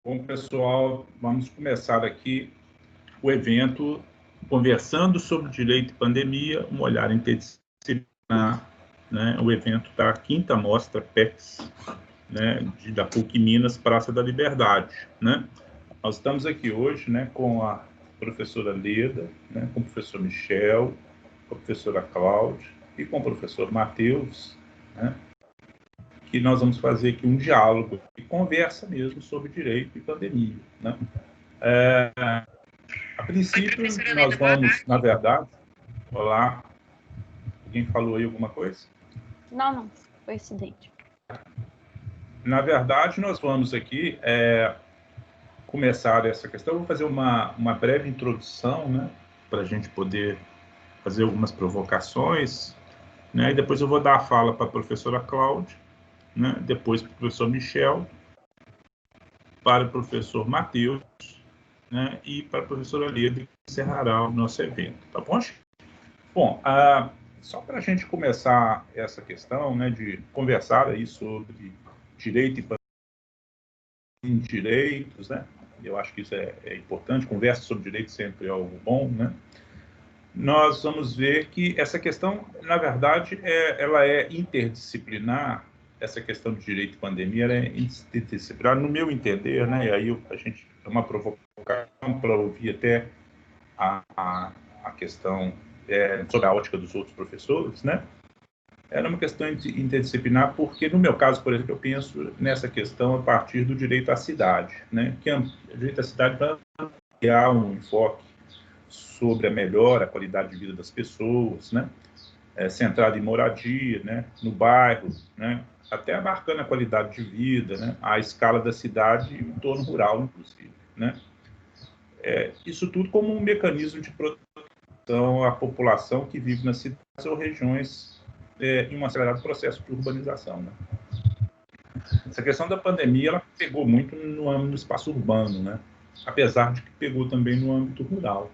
Bom, pessoal, vamos começar aqui o evento Conversando sobre Direito e Pandemia, um olhar interdisciplinar, né? O evento da 5ª Mostra PECS, né? Da PUC Minas, Praça da Liberdade, né? Nós estamos aqui hoje, né, com a professora Leda, né, com o professor Michel, com a professora Cláudia e com o professor Matheus, né? Que nós vamos fazer aqui um diálogo e conversa mesmo sobre direito e pandemia, né? A princípio, nós vamos, na verdade... Olá, alguém falou aí alguma coisa? Não, foi acidente. Na verdade, nós vamos aqui começar essa questão. Eu vou fazer uma breve introdução, né, para a gente poder fazer algumas provocações, né, e depois eu vou dar a fala para a professora Cláudia, né, depois para o professor Michel, para o professor Matheus, né, e para a professora Leda, que encerrará o nosso evento, tá bom? Bom, só para a gente começar essa questão, né, de conversar aí sobre direito e direitos, né, eu acho que isso é importante, conversa sobre direito sempre é algo bom, né, nós vamos ver que essa questão, na verdade, ela é interdisciplinar. Essa questão de direito e pandemia ela é interdisciplinar, no meu entender, né, e aí a gente é uma provocação para ouvir até a questão sobre a ótica dos outros professores, né? Era uma questão interdisciplinar porque, no meu caso, por exemplo, eu penso nessa questão a partir do direito à cidade, né? Que o direito à cidade vai criar um enfoque sobre a melhora, a qualidade de vida das pessoas, né? Centrado em moradia, né? No bairro, né? Até abarcando a qualidade de vida, né? A escala da cidade e o entorno rural, inclusive, né? Isso tudo como um mecanismo de proteção à população que vive nas cidades ou regiões em um acelerado processo de urbanização, né? Essa questão da pandemia, ela pegou muito no âmbito do espaço urbano, né? Apesar de que pegou também no âmbito rural.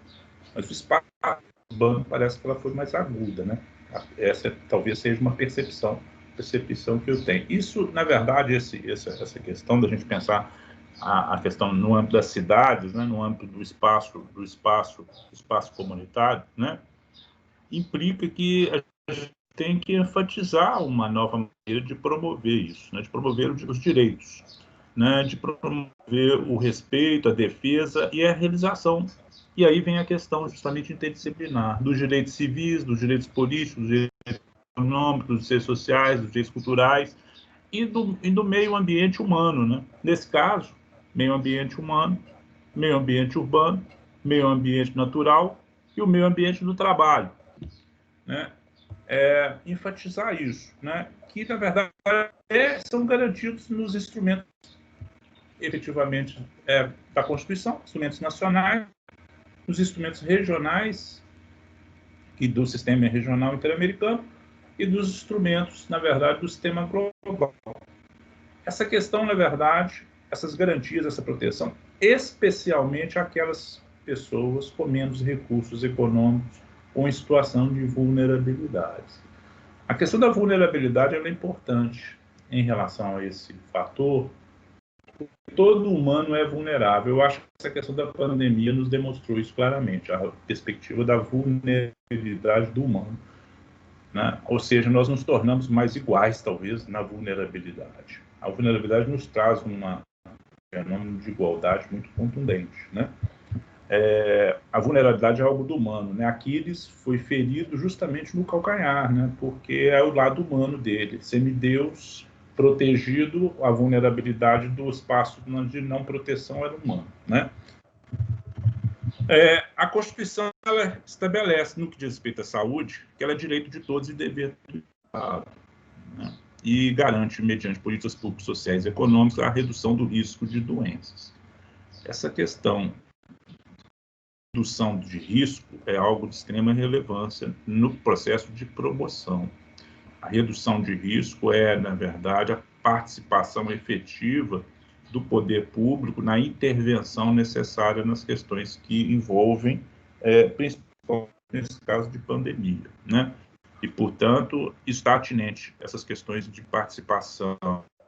Mas o espaço urbano parece que ela foi mais aguda, né? Essa talvez seja uma percepção que eu tenho. Isso, na verdade, essa questão da gente pensar a questão no âmbito das cidades, né, no âmbito do espaço comunitário, né, implica que a gente tem que enfatizar uma nova maneira de promover isso, né, de promover os direitos, né, de promover o respeito, a defesa e a realização. E aí vem a questão justamente interdisciplinar dos direitos civis, dos direitos políticos, dos direitos econômicos, dos direitos sociais, dos direitos culturais e do meio ambiente humano, né? Nesse caso, meio ambiente humano, meio ambiente urbano, meio ambiente natural e o meio ambiente do trabalho, né? Enfatizar isso, né? Que, na verdade, são garantidos nos instrumentos, efetivamente, da Constituição, instrumentos nacionais, nos instrumentos regionais, e do sistema regional interamericano, e dos instrumentos, na verdade, do sistema global. Essa questão, na verdade, essas garantias, essa proteção, especialmente aquelas pessoas com menos recursos econômicos ou em situação de vulnerabilidade. A questão da vulnerabilidade é importante em relação a esse fator. Todo humano é vulnerável. Eu acho que essa questão da pandemia nos demonstrou isso claramente, a perspectiva da vulnerabilidade do humano, né? Ou seja, nós nos tornamos mais iguais, talvez, na vulnerabilidade. A vulnerabilidade nos traz um fenômeno de igualdade muito contundente, né? A vulnerabilidade é algo do humano, né? Aquiles foi ferido justamente no calcanhar, né? Porque é o lado humano dele, semideus protegido, a vulnerabilidade do espaço de não proteção era humano, né? A Constituição ela estabelece, no que diz respeito à saúde, que ela é direito de todos e dever do Estado, né? E garante, mediante políticas públicas, sociais e econômicas, a redução do risco de doenças. Essa questão de redução de risco é algo de extrema relevância no processo de promoção. A redução de risco na verdade, a participação efetiva do poder público na intervenção necessária nas questões que envolvem, principalmente nesse caso de pandemia, né? E, portanto, está atinente essas questões de participação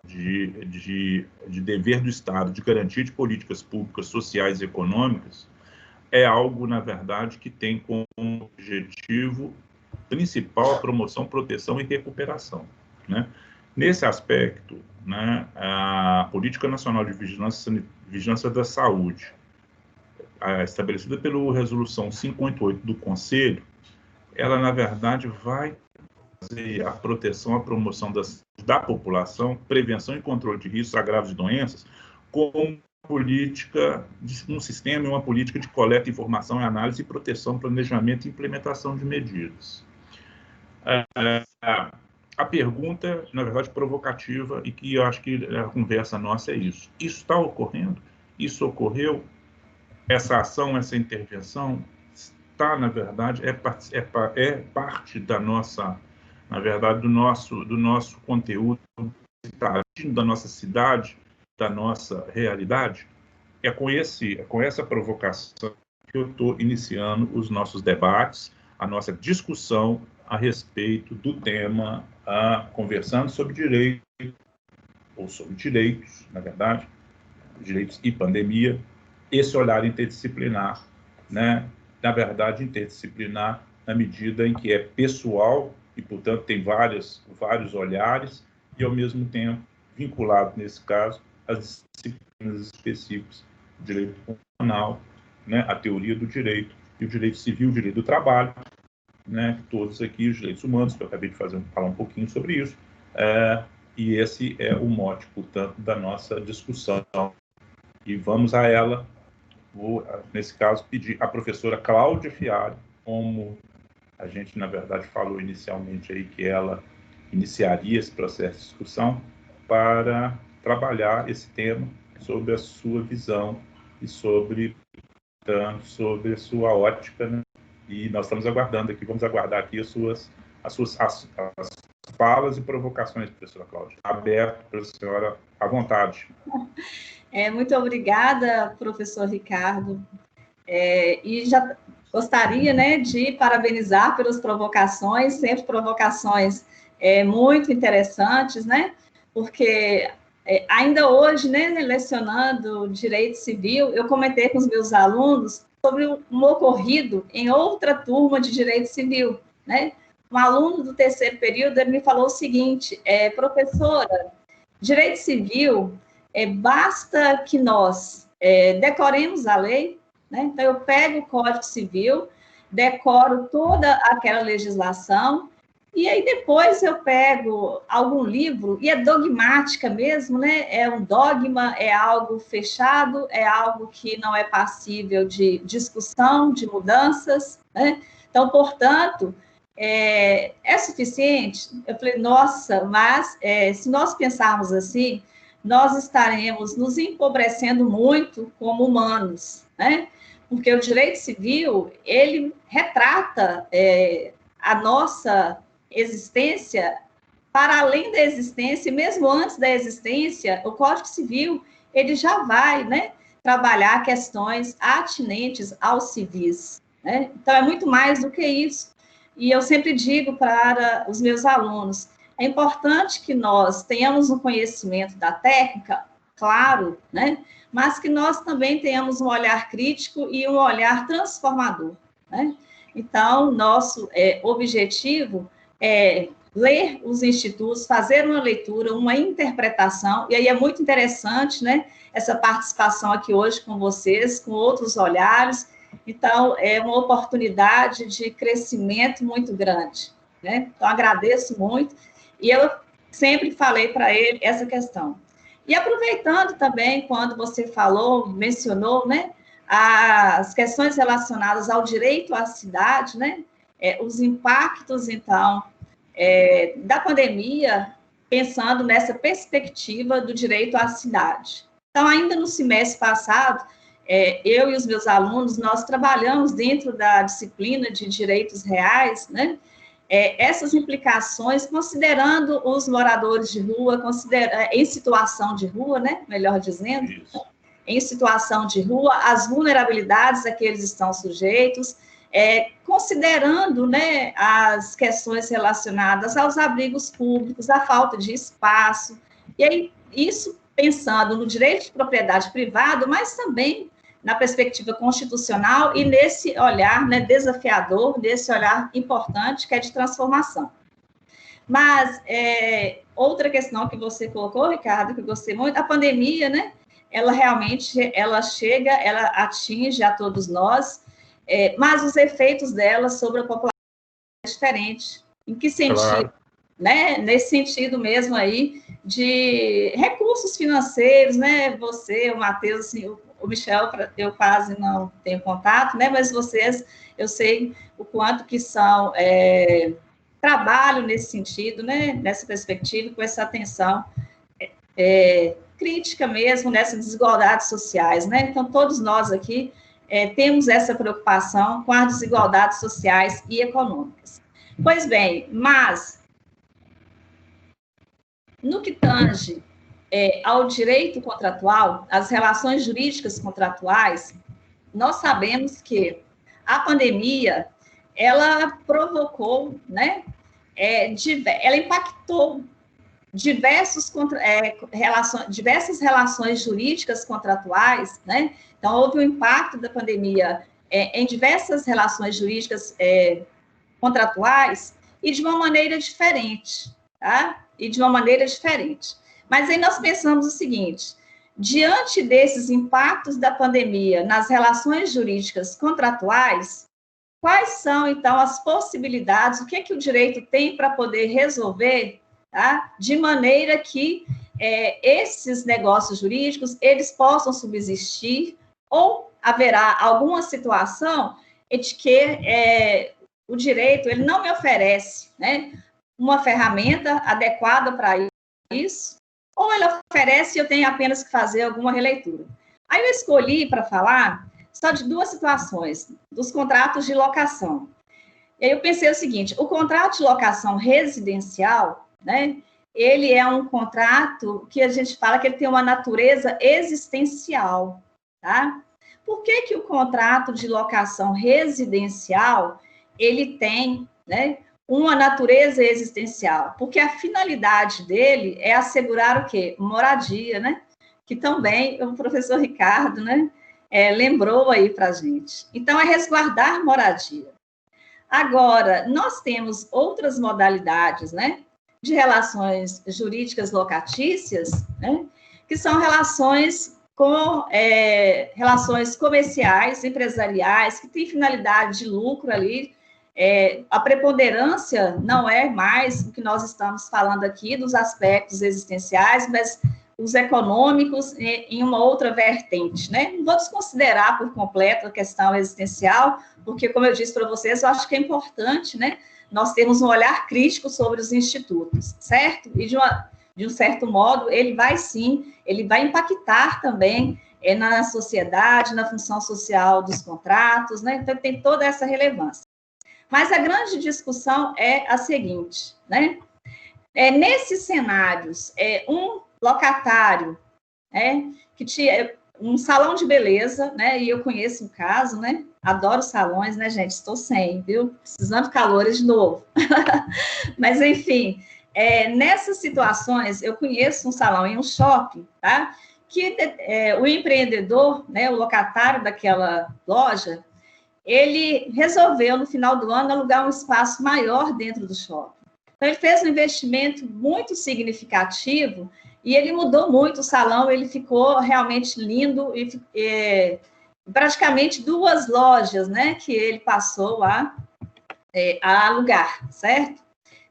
de dever do Estado, de garantia de políticas públicas, sociais e econômicas, é algo, na verdade, que tem como objetivo principal a promoção, proteção e recuperação, né? Nesse aspecto, né, a Política Nacional de Vigilância da Saúde, estabelecida pela Resolução 588 do Conselho, ela, na verdade, vai fazer a proteção, a promoção da população, prevenção e controle de riscos, agravos de doenças, como política, um sistema e uma política de coleta, informação, análise, proteção, planejamento e implementação de medidas. A pergunta, na verdade, provocativa, e que eu acho que a conversa nossa é isso. Isso está ocorrendo? Isso ocorreu? Essa ação, essa intervenção está, na verdade, é parte da nossa, na verdade, do nosso conteúdo, da nossa cidade, da nossa realidade. É com essa provocação que eu estou iniciando os nossos debates, a nossa discussão a respeito do tema, conversando sobre direito, ou sobre direitos, na verdade, direitos e pandemia, esse olhar interdisciplinar, né? Na verdade, interdisciplinar na medida em que é pessoal e, portanto, tem vários olhares e, ao mesmo tempo, vinculado, nesse caso, às disciplinas específicas do direito constitucional, né? A teoria do direito e o direito civil, o direito do trabalho, né? Todos aqui, os direitos humanos, que eu acabei de falar um pouquinho sobre isso, e esse é o mote, portanto, da nossa discussão. E vamos a ela. Vou, nesse caso, pedir à professora Cláudia Fialho, como a gente, na verdade, falou inicialmente aí que ela iniciaria esse processo de discussão, para trabalhar esse tema sob a sua visão e sobre a sua ótica, né? E nós estamos aguardando aqui, vamos aguardar aqui as falas e provocações, professora Cláudia. Aberto para a senhora à vontade. Muito obrigada, professor Ricardo. E já gostaria, né, de parabenizar pelas provocações, sempre provocações muito interessantes, né, porque ainda hoje, né, lecionando Direito Civil, eu comentei com os meus alunos sobre um ocorrido em outra turma de Direito Civil, né? Um aluno do terceiro período, ele me falou o seguinte, professora, Direito Civil, basta que nós decoremos a lei, né? Então, eu pego o Código Civil, decoro toda aquela legislação, e aí depois eu pego algum livro, e é dogmática mesmo, né? É um dogma, é algo fechado, é algo que não é passível de discussão, de mudanças, né? Então, portanto, é suficiente? Eu falei, nossa, mas se nós pensarmos assim, nós estaremos nos empobrecendo muito como humanos, né? Porque o direito civil, ele retrata a nossa existência para além da existência, e mesmo antes da existência, o Código Civil, ele já vai, né, trabalhar questões atinentes aos civis, né? Então, é muito mais do que isso. E eu sempre digo para os meus alunos, é importante que nós tenhamos um conhecimento da técnica, claro, né? Mas que nós também tenhamos um olhar crítico e um olhar transformador, né? Então, nosso objetivo é ler os institutos, fazer uma leitura, uma interpretação, e aí é muito interessante, né, essa participação aqui hoje com vocês, com outros olhares. Então, é uma oportunidade de crescimento muito grande, né? Então, agradeço muito, e eu sempre falei para ele essa questão. E aproveitando também, quando você mencionou, né, as questões relacionadas ao direito à cidade, né, os impactos, então, da pandemia, pensando nessa perspectiva do direito à cidade. Então, ainda no semestre passado, eu e os meus alunos, nós trabalhamos dentro da disciplina de direitos reais, né, essas implicações, considerando os moradores de rua, em situação de rua, né, melhor dizendo, isso, em situação de rua, as vulnerabilidades a que eles estão sujeitos, considerando, né, as questões relacionadas aos abrigos públicos, a falta de espaço, e aí isso pensando no direito de propriedade privada, mas também na perspectiva constitucional e nesse olhar, né, desafiador, nesse olhar importante que é de transformação. Mas outra questão que você colocou, Ricardo, que eu gostei muito, a pandemia, né, ela realmente, ela chega, ela atinge a todos nós, mas os efeitos dela sobre a população é diferente. Em que sentido? Claro. Né? Nesse sentido mesmo aí de recursos financeiros, né? Você, o Matheus, assim, o Michel, eu quase não tenho contato, né? Mas vocês, eu sei o quanto que são trabalho nesse sentido, né? Nessa perspectiva, com essa atenção crítica mesmo nessas desigualdades sociais, né? Então, todos nós aqui temos essa preocupação com as desigualdades sociais e econômicas. Pois bem, mas no que tange ao direito contratual, às relações jurídicas contratuais, nós sabemos que a pandemia, ela provocou, né, ela impactou diversas relações jurídicas contratuais, né? Então, houve um impacto da pandemia em diversas relações jurídicas contratuais e de uma maneira diferente, tá? E de uma maneira diferente. Mas aí nós pensamos o seguinte, diante desses impactos da pandemia nas relações jurídicas contratuais, quais são, então, as possibilidades, o que é que o direito tem para poder resolver, tá? De maneira que esses negócios jurídicos, eles possam subsistir, ou haverá alguma situação de que o direito, ele não me oferece, né, uma ferramenta adequada para isso, ou ele oferece e eu tenho apenas que fazer alguma releitura. Aí eu escolhi para falar só de duas situações, dos contratos de locação. E aí eu pensei o seguinte, o contrato de locação residencial, né, ele é um contrato que a gente fala que ele tem uma natureza existencial, tá? Por que que o contrato de locação residencial, ele tem, né, uma natureza existencial? Porque a finalidade dele é assegurar o quê? Moradia, né? Que também o professor Ricardo, né, lembrou aí para a gente. Então, é resguardar moradia. Agora, nós temos outras modalidades, né, de relações jurídicas locatícias, né, que são relações relações comerciais, empresariais, que têm finalidade de lucro ali. A preponderância não é mais o que nós estamos falando aqui dos aspectos existenciais, mas os econômicos em uma outra vertente, né? Não vou desconsiderar por completo a questão existencial, porque, como eu disse para vocês, eu acho que é importante, né, nós termos um olhar crítico sobre os institutos, certo? E de um certo modo, ele vai impactar também na sociedade, na função social dos contratos, né? Então, tem toda essa relevância. Mas a grande discussão é a seguinte, né? Nesses cenários, um locatário, que tinha um salão de beleza, né? E eu conheço um caso, né? Adoro salões, né, gente? Estou sem, viu? Precisando de calores de novo. Mas, enfim, nessas situações, eu conheço um salão em um shopping, tá? Que o empreendedor, né, o locatário daquela loja, ele resolveu, no final do ano, alugar um espaço maior dentro do shopping. Então, ele fez um investimento muito significativo e ele mudou muito o salão, ele ficou realmente lindo e praticamente 2 lojas, né, que ele passou a alugar, certo?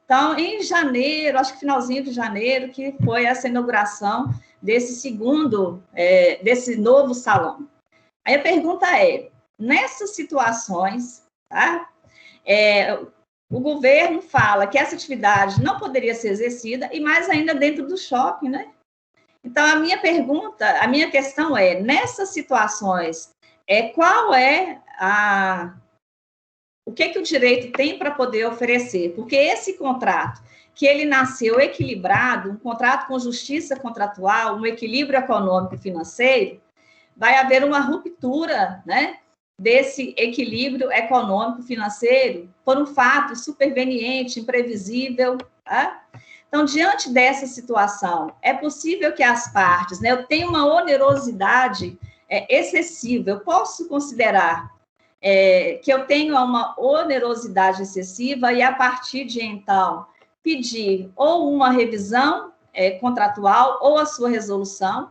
Então, em janeiro, acho que finalzinho de janeiro, que foi essa inauguração desse desse novo salão. Aí a pergunta nessas situações, tá? O governo fala que essa atividade não poderia ser exercida, e mais ainda dentro do shopping, né? Então, a minha questão nessas situações, qual o que o direito tem para poder oferecer? Porque esse contrato, que ele nasceu equilibrado, um contrato com justiça contratual, um equilíbrio econômico e financeiro, vai haver uma ruptura, né, desse equilíbrio econômico financeiro por um fato superveniente, imprevisível, tá? Então, diante dessa situação, é possível que as partes, né, eu tenho uma onerosidade excessiva, eu posso considerar que eu tenho uma onerosidade excessiva e, a partir de então, pedir ou uma revisão contratual ou a sua resolução.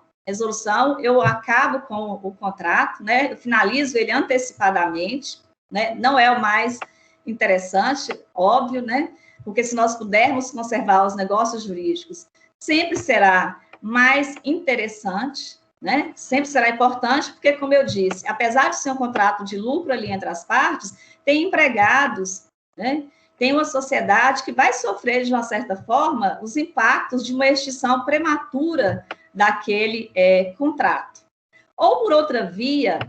Eu acabo com o contrato, né? Eu finalizo ele antecipadamente, né? Não é o mais interessante, óbvio, né? Porque se nós pudermos conservar os negócios jurídicos, sempre será mais interessante, né? Sempre será importante, porque, como eu disse, apesar de ser um contrato de lucro ali entre as partes, tem empregados, né? Tem uma sociedade que vai sofrer, de uma certa forma, os impactos de uma extinção prematura daquele contrato. Ou, por outra via,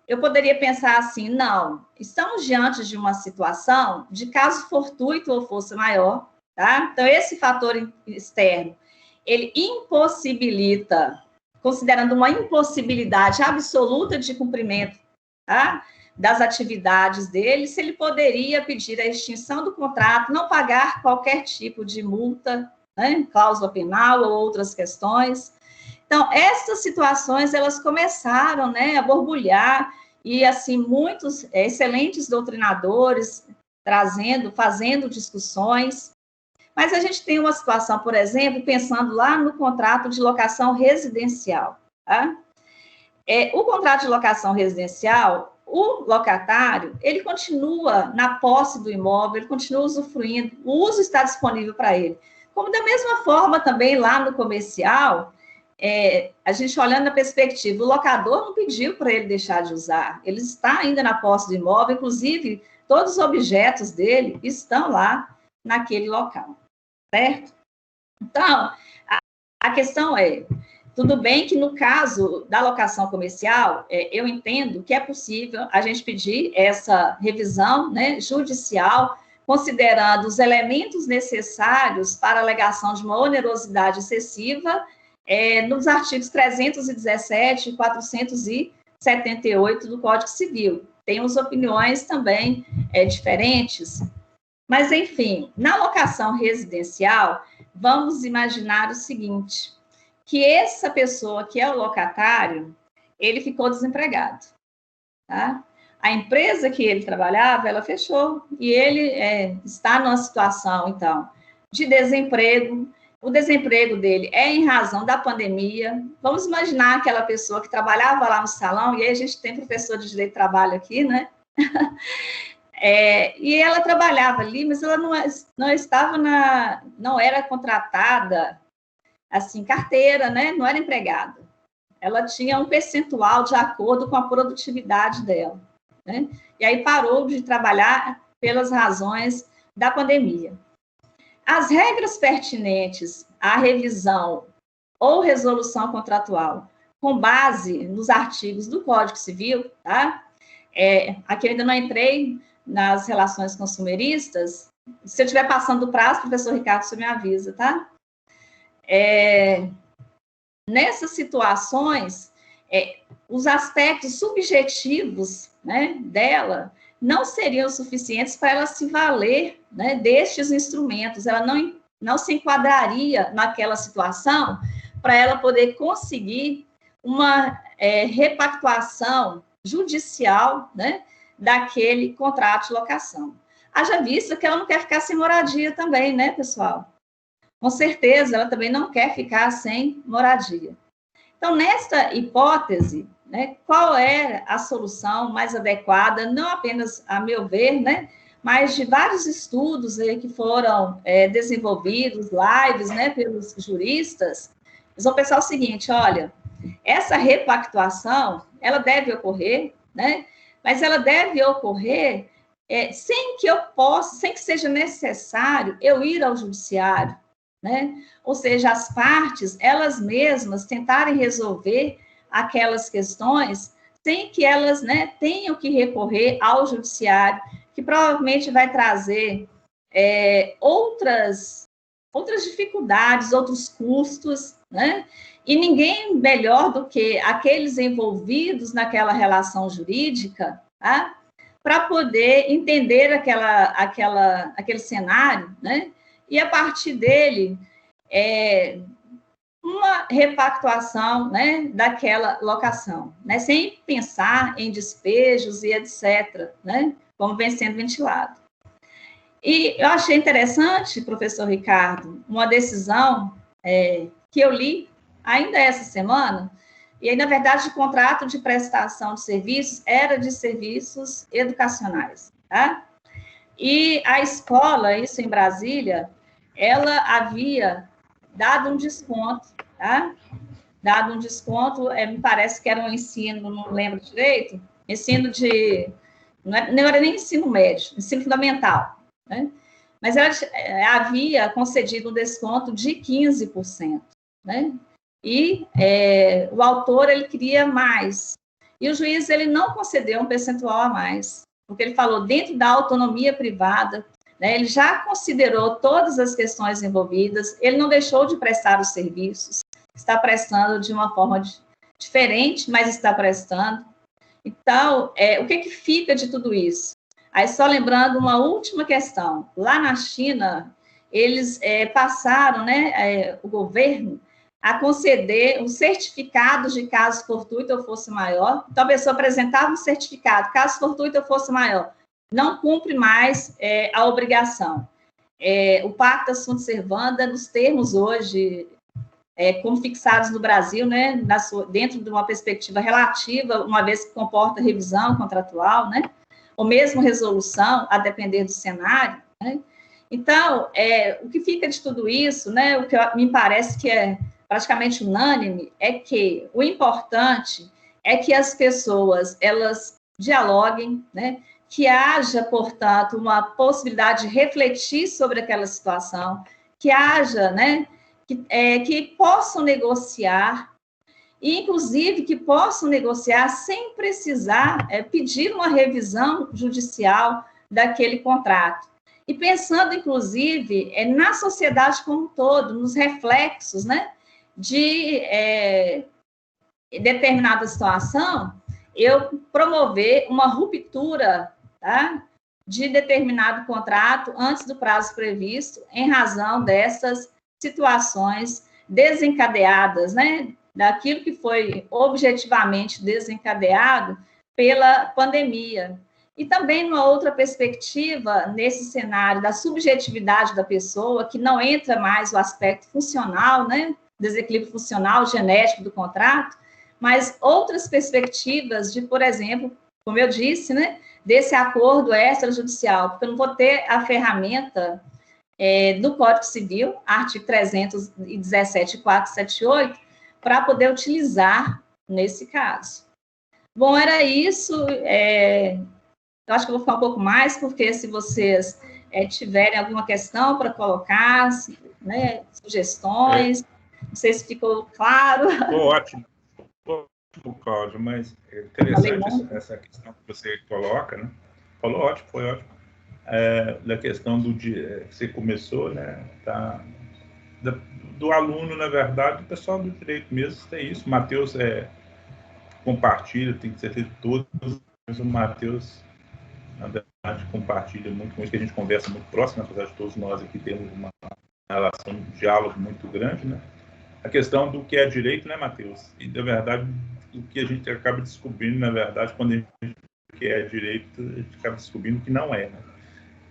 eu poderia pensar assim, não, estamos diante de uma situação de caso fortuito ou força maior, tá? Então, esse fator externo, ele impossibilita, considerando uma impossibilidade absoluta de cumprimento, tá? Das atividades dele, se ele poderia pedir a extinção do contrato, não pagar qualquer tipo de multa, né, cláusula penal ou outras questões. Então, essas situações, elas começaram, né, a borbulhar, e, assim, muitos excelentes doutrinadores fazendo discussões. Mas a gente tem uma situação, por exemplo, pensando lá no contrato de locação residencial, tá? O contrato de locação residencial, o locatário, ele continua na posse do imóvel, ele continua usufruindo, o uso está disponível para ele. Como da mesma forma também lá no comercial, a gente olhando na perspectiva, o locador não pediu para ele deixar de usar, ele está ainda na posse do imóvel, inclusive todos os objetos dele estão lá naquele local, certo? Então, a questão tudo bem que no caso da locação comercial, eu entendo que é possível a gente pedir essa revisão, né, judicial, considerando os elementos necessários para a alegação de uma onerosidade excessiva, nos artigos 317 e 478 do Código Civil. Temos opiniões também diferentes, mas, enfim, na locação residencial, vamos imaginar o seguinte, que essa pessoa que é o locatário, ele ficou desempregado, tá? A empresa que ele trabalhava, ela fechou, e ele está numa situação, então, de desemprego. O desemprego dele é em razão da pandemia. Vamos imaginar aquela pessoa que trabalhava lá no salão, e aí a gente tem professor de direito de trabalho aqui, né? E ela trabalhava ali, mas ela não estava não era contratada, assim, carteira, né? Não era empregada. Ela tinha um percentual de acordo com a produtividade dela, né? E aí parou de trabalhar pelas razões da pandemia. As regras pertinentes à revisão ou resolução contratual, com base nos artigos do Código Civil, tá? Aqui eu ainda não entrei nas relações consumeristas. Se eu estiver passando do prazo, professor Ricardo, você me avisa, tá? Nessas situações, os aspectos subjetivos, né, dela não seriam suficientes para ela se valer, né, destes instrumentos. Ela não se enquadraria naquela situação para ela poder conseguir uma repactuação judicial, né, daquele contrato de locação. Haja vista que ela não quer ficar sem moradia também, né, pessoal? Com certeza, ela também não quer ficar sem moradia. Então, nesta hipótese, né, qual é a solução mais adequada, não apenas a meu ver, né, mas de vários estudos aí que foram desenvolvidos, lives, né, pelos juristas, eles vão pensar o seguinte, olha, essa repactuação, ela deve ocorrer, né, mas ela deve ocorrer sem que seja necessário eu ir ao judiciário, né? Ou seja, as partes, elas mesmas tentarem resolver aquelas questões sem que elas, né, tenham que recorrer ao judiciário, que provavelmente vai trazer outras dificuldades, outros custos, né? E ninguém melhor do que aqueles envolvidos naquela relação jurídica, tá? Para poder entender aquele cenário, né? e a partir dele, uma repactuação, né, daquela locação, né, sem pensar em despejos e etc., né, como vem sendo ventilado. E eu achei interessante, professor Ricardo, uma decisão que eu li ainda essa semana, e aí, na verdade, o contrato de prestação de serviços era de serviços educacionais, tá? E a escola, isso em Brasília, ela havia dado um desconto, tá? Dado um desconto, me parece que era um ensino, não lembro direito, ensino de... Não era nem ensino médio, ensino fundamental, né? Mas ela havia concedido um desconto de 15%, né? E o autor, ele queria mais. E o juiz, ele não concedeu um percentual a mais, porque ele falou, dentro da autonomia privada, né, ele já considerou todas as questões envolvidas, ele não deixou de prestar os serviços, está prestando de uma forma diferente, mas está prestando. Então, o que fica de tudo isso? Aí, só lembrando uma última questão. Lá na China, eles passaram, né, o governo, a conceder um certificado de caso fortuito ou força maior. Então, a pessoa apresentava um certificado, caso fortuito ou força maior, não cumpre mais a obrigação. O pacta sunt servanda, nos termos hoje, como fixados no Brasil, né, dentro de uma perspectiva relativa, uma vez que comporta revisão contratual, né, ou mesmo resolução, a depender do cenário, né? Então, o que fica de tudo isso, né, o que me parece que é praticamente unânime, é que o importante é que as pessoas, elas dialoguem, né, que haja, portanto, uma possibilidade de refletir sobre aquela situação, que haja, né, que possam negociar, e, inclusive, que possam negociar sem precisar pedir uma revisão judicial daquele contrato. E pensando, inclusive, na sociedade como um todo, nos reflexos, né, de determinada situação, eu promover uma ruptura, tá, de determinado contrato antes do prazo previsto, em razão dessas situações desencadeadas, né, daquilo que foi objetivamente desencadeado pela pandemia. E também, numa outra perspectiva, nesse cenário da subjetividade da pessoa, que não entra mais o aspecto funcional, né, desequilíbrio funcional, genético do contrato, mas outras perspectivas de, por exemplo, como eu disse, né, desse acordo extrajudicial, porque eu não vou ter a ferramenta do Código Civil, artigo 317 e 478, para poder utilizar nesse caso. Bom, era isso. Eu acho que eu vou ficar um pouco mais, porque se vocês tiverem alguma questão para colocar, né, sugestões, não sei se ficou claro. Ficou ótimo, Cláudio, mas é interessante essa questão que você coloca, né? Falou ótimo, foi ótimo. Da questão que você começou, né? Do aluno, na verdade, o pessoal do direito mesmo tem isso. O Matheus compartilha, tem que ser feito todos, mas o Matheus, na verdade, compartilha muito com isso, que a gente conversa muito próximo, apesar de todos nós aqui temos uma relação, um diálogo muito grande, né? A questão do que é direito, né, Matheus? E, na verdade, o que a gente acaba descobrindo, na verdade, quando a gente que é direito, a gente acaba descobrindo que não é, né?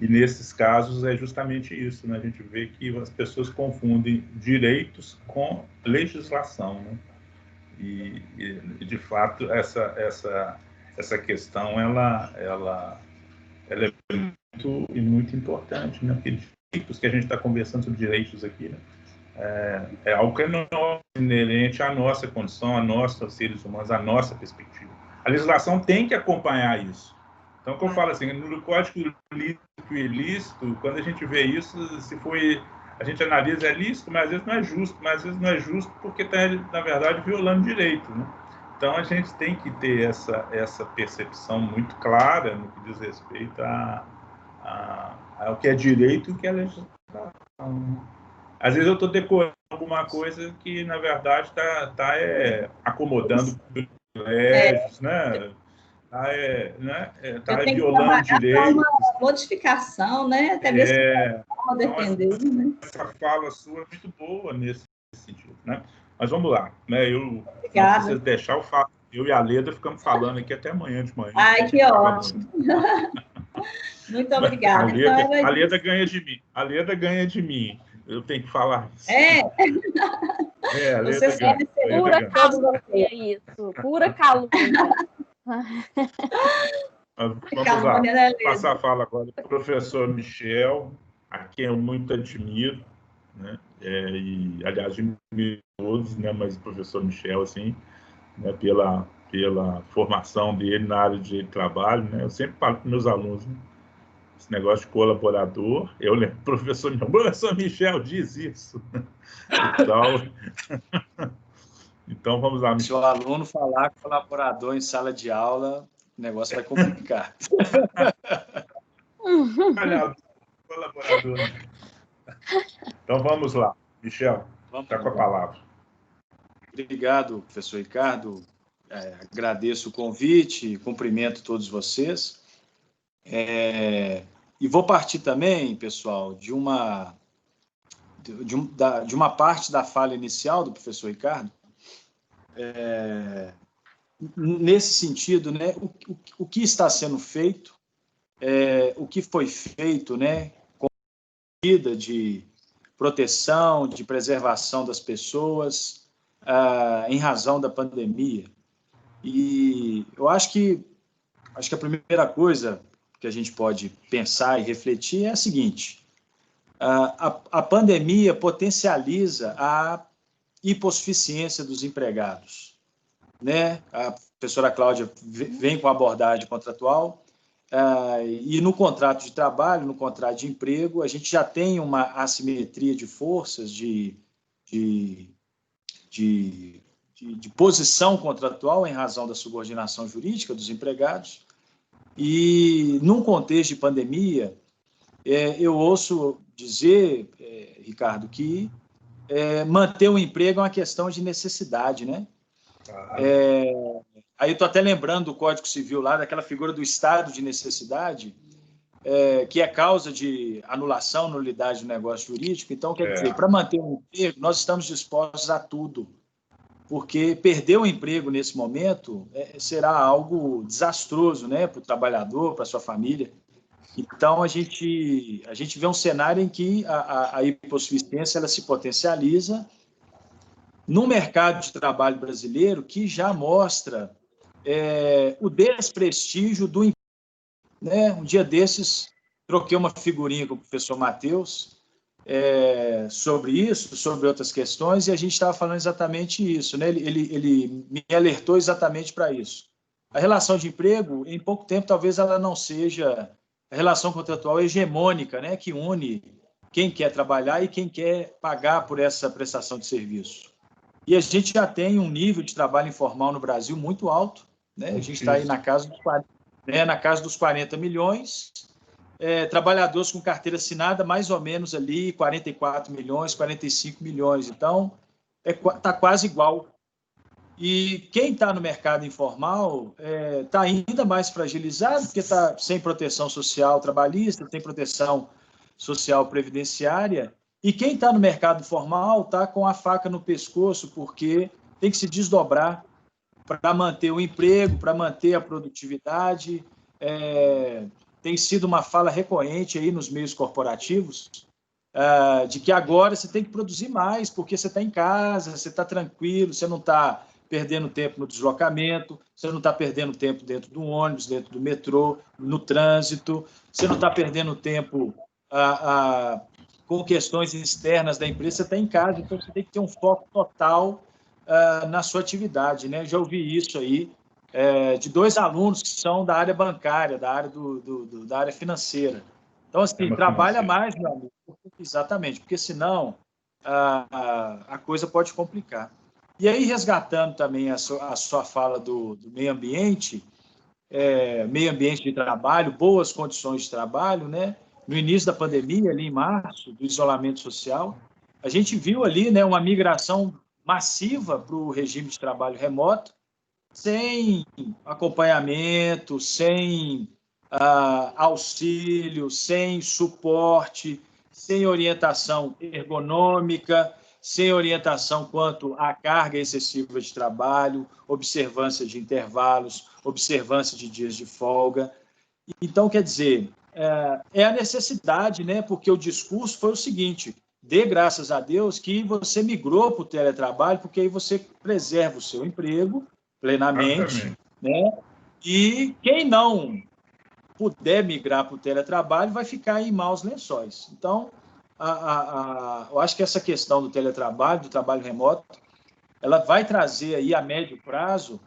E nesses casos é justamente isso, né? A gente vê que as pessoas confundem direitos com legislação, né? E de fato, essa questão, ela é muito importante, né? Porque direitos que a gente está conversando sobre direitos aqui, né? É algo que é inerente à nossa condição, a nós, seres humanos, a nossa perspectiva. A legislação tem que acompanhar isso. Então, como eu falo assim, no Código lícito e ilícito, quando a gente vê isso, a gente analisa, é lícito, mas às vezes não é justo, mas às vezes não é justo porque está, na verdade, violando direito, né? Então, a gente tem que ter essa percepção muito clara no que diz respeito ao que é direito e o que é legislação. Às vezes eu estou decorando alguma coisa que, na verdade, está acomodando privilégios, né? Tá Eu tenho que violando trabalhar para direito. uma modificação, né? Até mesmo para defender, né? Essa fala sua é muito boa nesse sentido, né? Mas vamos lá, né? Não Obrigada. precisa deixar eu e a Leda ficamos falando aqui até amanhã de manhã. Ai, que ótimo. Muito obrigada. A Leda ganha de mim. A Leda ganha de mim. Eu tenho que falar isso. A Leda Você ganha. Pura calúnia isso. Pura calúnia. Vamos lá. Passar a fala agora do professor Michel, a quem eu muito admiro, né? E, aliás, admiro todos, né? Mas o professor Michel, assim, né? Pela formação dele na área de trabalho, né? Eu sempre falo para meus alunos, né? Esse negócio de colaborador, eu lembro, professor Michel diz isso. Então vamos lá. Se o aluno falar com o colaborador em sala de aula, o negócio vai complicar. Colaborador. Então vamos lá. Michel, está com a palavra. Obrigado, professor Ricardo. Agradeço o convite, cumprimento todos vocês. E vou partir também, pessoal, de uma parte da fala inicial do professor Ricardo, nesse sentido, né, o que está sendo feito, o que foi feito, né, com a medida de proteção, de preservação das pessoas, em razão da pandemia. E eu acho que a primeira coisa que a gente pode pensar e refletir é a seguinte: a pandemia potencializa a hipossuficiência dos empregados, né? A professora Cláudia vem com a abordagem contratual, e no contrato de trabalho, no contrato de emprego, a gente já tem uma assimetria de forças, de posição contratual em razão da subordinação jurídica dos empregados. E, num contexto de pandemia, eu ouço dizer, Ricardo, que manter o emprego é uma questão de necessidade, né? Aí eu estou até lembrando do Código Civil lá, daquela figura do estado de necessidade, que é causa de anulação, nulidade do negócio jurídico. Então, quer dizer, para manter o emprego, nós estamos dispostos a tudo, porque perder o emprego nesse momento será algo desastroso, né, para o trabalhador, para a sua família. Então, a gente vê um cenário em que a hipossuficiência ela se potencializa no mercado de trabalho brasileiro, que já mostra o desprestígio do emprego, né? Um dia desses, troquei uma figurinha com o professor Matheus sobre isso, sobre outras questões, e a gente estava falando exatamente isso, né? Ele me alertou exatamente para isso. A relação de emprego, em pouco tempo, talvez ela não seja a relação contratual hegemônica, né? Que une quem quer trabalhar e quem quer pagar por essa prestação de serviço. E a gente já tem um nível de trabalho informal no Brasil muito alto, né? A gente está aí na casa dos 40 milhões, trabalhadores com carteira assinada, mais ou menos ali 44 milhões, 45 milhões. Então, está quase igual. E quem está no mercado informal está ainda mais fragilizado, porque está sem proteção social trabalhista, sem proteção social previdenciária. E quem está no mercado formal está com a faca no pescoço, porque tem que se desdobrar para manter o emprego, para manter a produtividade. Tem sido uma fala recorrente aí nos meios corporativos, de que agora você tem que produzir mais, porque você está em casa, você está tranquilo, você não está perdendo tempo no deslocamento, você não está perdendo tempo dentro do ônibus, dentro do metrô, no trânsito, você não está perdendo tempo com questões externas da empresa, você está em casa, então você tem que ter um foco total na sua atividade, né? Já ouvi isso aí de 2 alunos que são da área bancária, da área, da área financeira. Então, assim, trabalha mais, meu amigo, exatamente, porque senão a coisa pode complicar. E aí, resgatando também a sua fala do meio ambiente de trabalho, boas condições de trabalho, né? No início da pandemia, ali em março, do isolamento social, a gente viu ali, né, uma migração massiva para o regime de trabalho remoto, sem acompanhamento, sem auxílio, sem suporte, sem orientação ergonômica, sem orientação quanto à carga excessiva de trabalho, observância de intervalos, observância de dias de folga. Então, quer dizer, é a necessidade, né? Porque o discurso foi o seguinte: dê graças a Deus que você migrou para o teletrabalho, porque aí você preserva o seu emprego plenamente, né? E quem não puder migrar para o teletrabalho vai ficar em maus lençóis. Então, eu acho que essa questão do teletrabalho, do trabalho remoto, ela vai trazer aí a médio prazo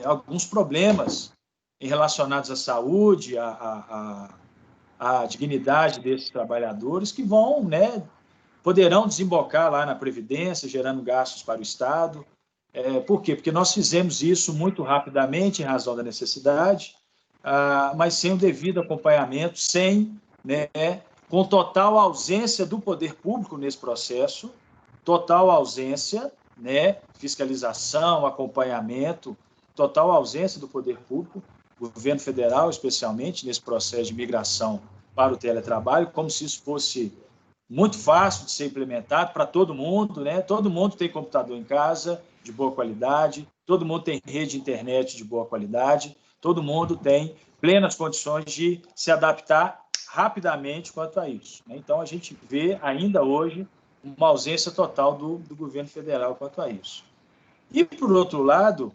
alguns problemas relacionados à saúde, à dignidade desses trabalhadores, que vão, né, poderão desembocar lá na Previdência, gerando gastos para o Estado. Por quê? Porque nós fizemos isso muito rapidamente, em razão da necessidade, mas sem o devido acompanhamento, né, com total ausência do poder público nesse processo, total ausência, né, fiscalização, acompanhamento, total ausência do poder público, governo federal, especialmente, nesse processo de migração para o teletrabalho, como se isso fosse muito fácil de ser implementado para todo mundo, né? Todo mundo tem computador em casa de boa qualidade, todo mundo tem rede de internet de boa qualidade, todo mundo tem plenas condições de se adaptar rapidamente quanto a isso, né? Então, a gente vê ainda hoje uma ausência total do governo federal quanto a isso. E, por outro lado,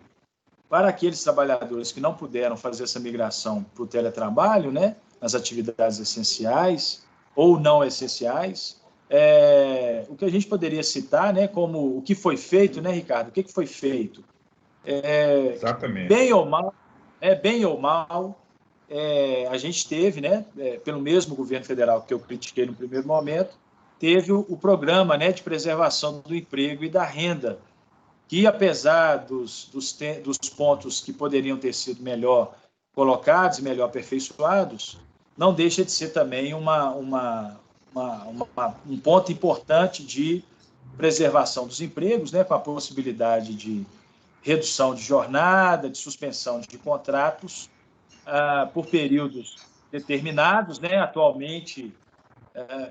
para aqueles trabalhadores que não puderam fazer essa migração para o teletrabalho, né, nas atividades essenciais ou não essenciais, o que a gente poderia citar, né, como o que foi feito, né, Ricardo? O que foi feito? Exatamente. Bem ou mal, a gente teve, né, pelo mesmo governo federal que eu critiquei no primeiro momento, teve o programa, né, de preservação do emprego e da renda, que, apesar dos pontos que poderiam ter sido melhor colocados, melhor aperfeiçoados, não deixa de ser também um ponto importante de preservação dos empregos, né, com a possibilidade de redução de jornada, de suspensão de contratos por períodos determinados, né? Atualmente,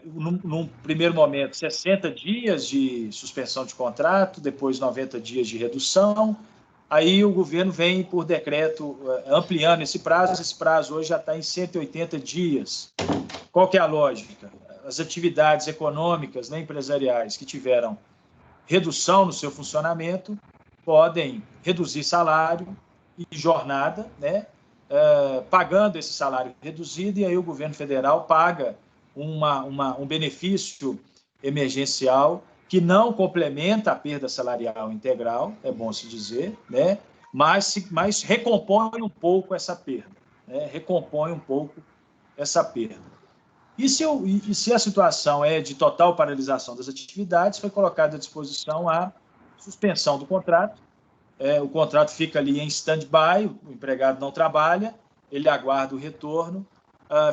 num primeiro momento, 60 dias de suspensão de contrato, depois 90 dias de redução. Aí o governo vem, por decreto, ampliando esse prazo hoje já está em 180 dias. Qual que é a lógica? As atividades econômicas, né, empresariais que tiveram redução no seu funcionamento podem reduzir salário e jornada, né, pagando esse salário reduzido, e aí o governo federal paga um benefício emergencial que não complementa a perda salarial integral, é bom se dizer, né? mas recompõe um pouco essa perda, né? Recompõe um pouco essa perda. E se a situação é de total paralisação das atividades, foi colocada à disposição a suspensão do contrato. O contrato fica ali em stand-by, o empregado não trabalha, ele aguarda o retorno,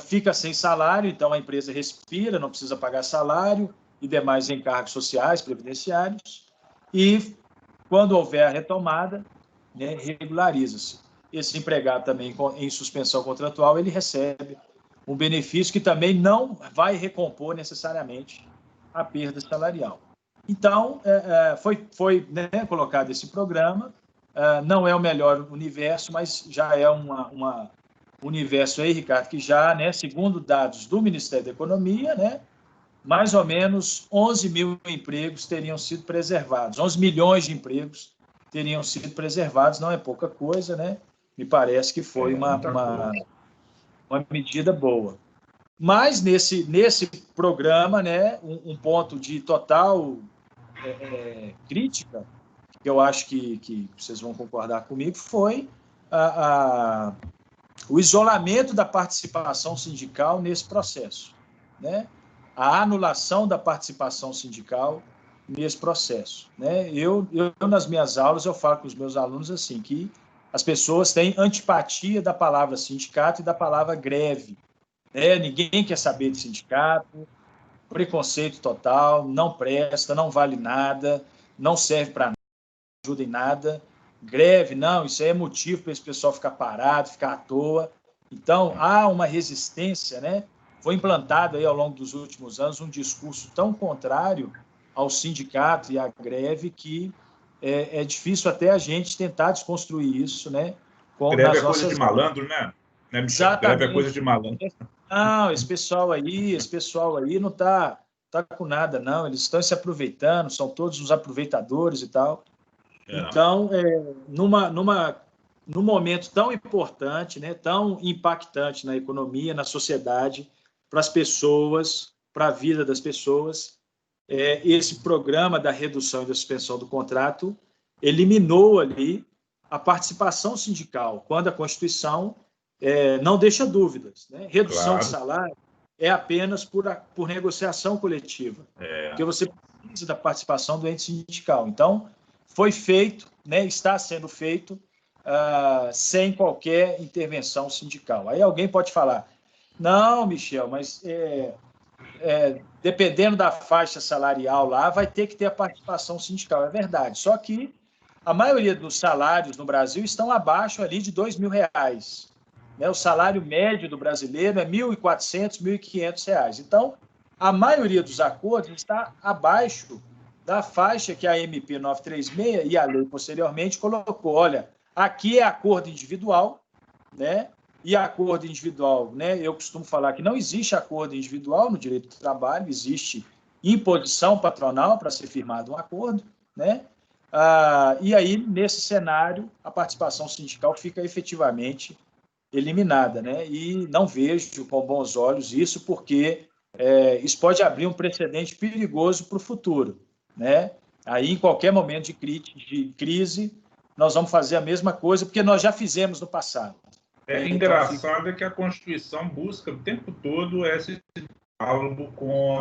fica sem salário, então a empresa respira, não precisa pagar salário e demais encargos sociais, previdenciários, e quando houver a retomada, né, regulariza-se. Esse empregado também, em suspensão contratual, ele recebe um benefício que também não vai recompor necessariamente a perda salarial. Então, foi né, colocado esse programa, não é o melhor universo, mas já é um universo aí, Ricardo, que já, né, segundo dados do Ministério da Economia, né, mais ou menos 11 mil empregos teriam sido preservados, 11 milhões de empregos teriam sido preservados, não é pouca coisa, né? Me parece que foi uma medida boa. Mas, nesse programa, né, um ponto de total crítica, que eu acho que vocês vão concordar comigo, foi o isolamento da participação sindical nesse processo, né? A anulação da participação sindical nesse processo, né? Eu, nas minhas aulas, eu falo com os meus alunos assim, que as pessoas têm antipatia da palavra sindicato e da palavra greve, né? Ninguém quer saber de sindicato, preconceito total, não presta, não vale nada, não serve para nada, não ajuda em nada, greve, não, isso aí é motivo para esse pessoal ficar parado, ficar à toa. Então, há uma resistência, né? Foi implantado aí ao longo dos últimos anos um discurso tão contrário ao sindicato e à greve que é difícil até a gente tentar desconstruir isso, né? Greve é coisa de malandro, né? Michel? Exatamente. Greve é coisa de malandro. Não, esse pessoal aí não tá com nada, não. Eles estão se aproveitando, são todos os aproveitadores e tal. Então, num momento tão importante, né, tão impactante na economia, na sociedade, para as pessoas, para a vida das pessoas, esse programa da redução e da suspensão do contrato eliminou ali a participação sindical, quando a Constituição não deixa dúvidas, né? Redução de salário é apenas por negociação coletiva, porque você precisa da participação do ente sindical. Então, foi feito, né, está sendo feito sem qualquer intervenção sindical. Aí alguém pode falar, não, Michel, mas dependendo da faixa salarial lá, vai ter que ter a participação sindical. É verdade, só que a maioria dos salários no Brasil estão abaixo ali de R$2.000. Né? O salário médio do brasileiro é R$1.400, R$1.500. Então, a maioria dos acordos está abaixo da faixa que a MP 936 e a lei posteriormente colocou. Olha, aqui é acordo individual, né? E acordo individual, né? Eu costumo falar que não existe acordo individual no direito do trabalho, existe imposição patronal para ser firmado um acordo, né? E aí, nesse cenário, a participação sindical fica efetivamente eliminada, né? E não vejo com bons olhos isso, porque isso pode abrir um precedente perigoso para o futuro, né? Aí, em qualquer momento de crise, nós vamos fazer a mesma coisa, porque nós já fizemos no passado. Engraçado é que a Constituição busca o tempo todo esse diálogo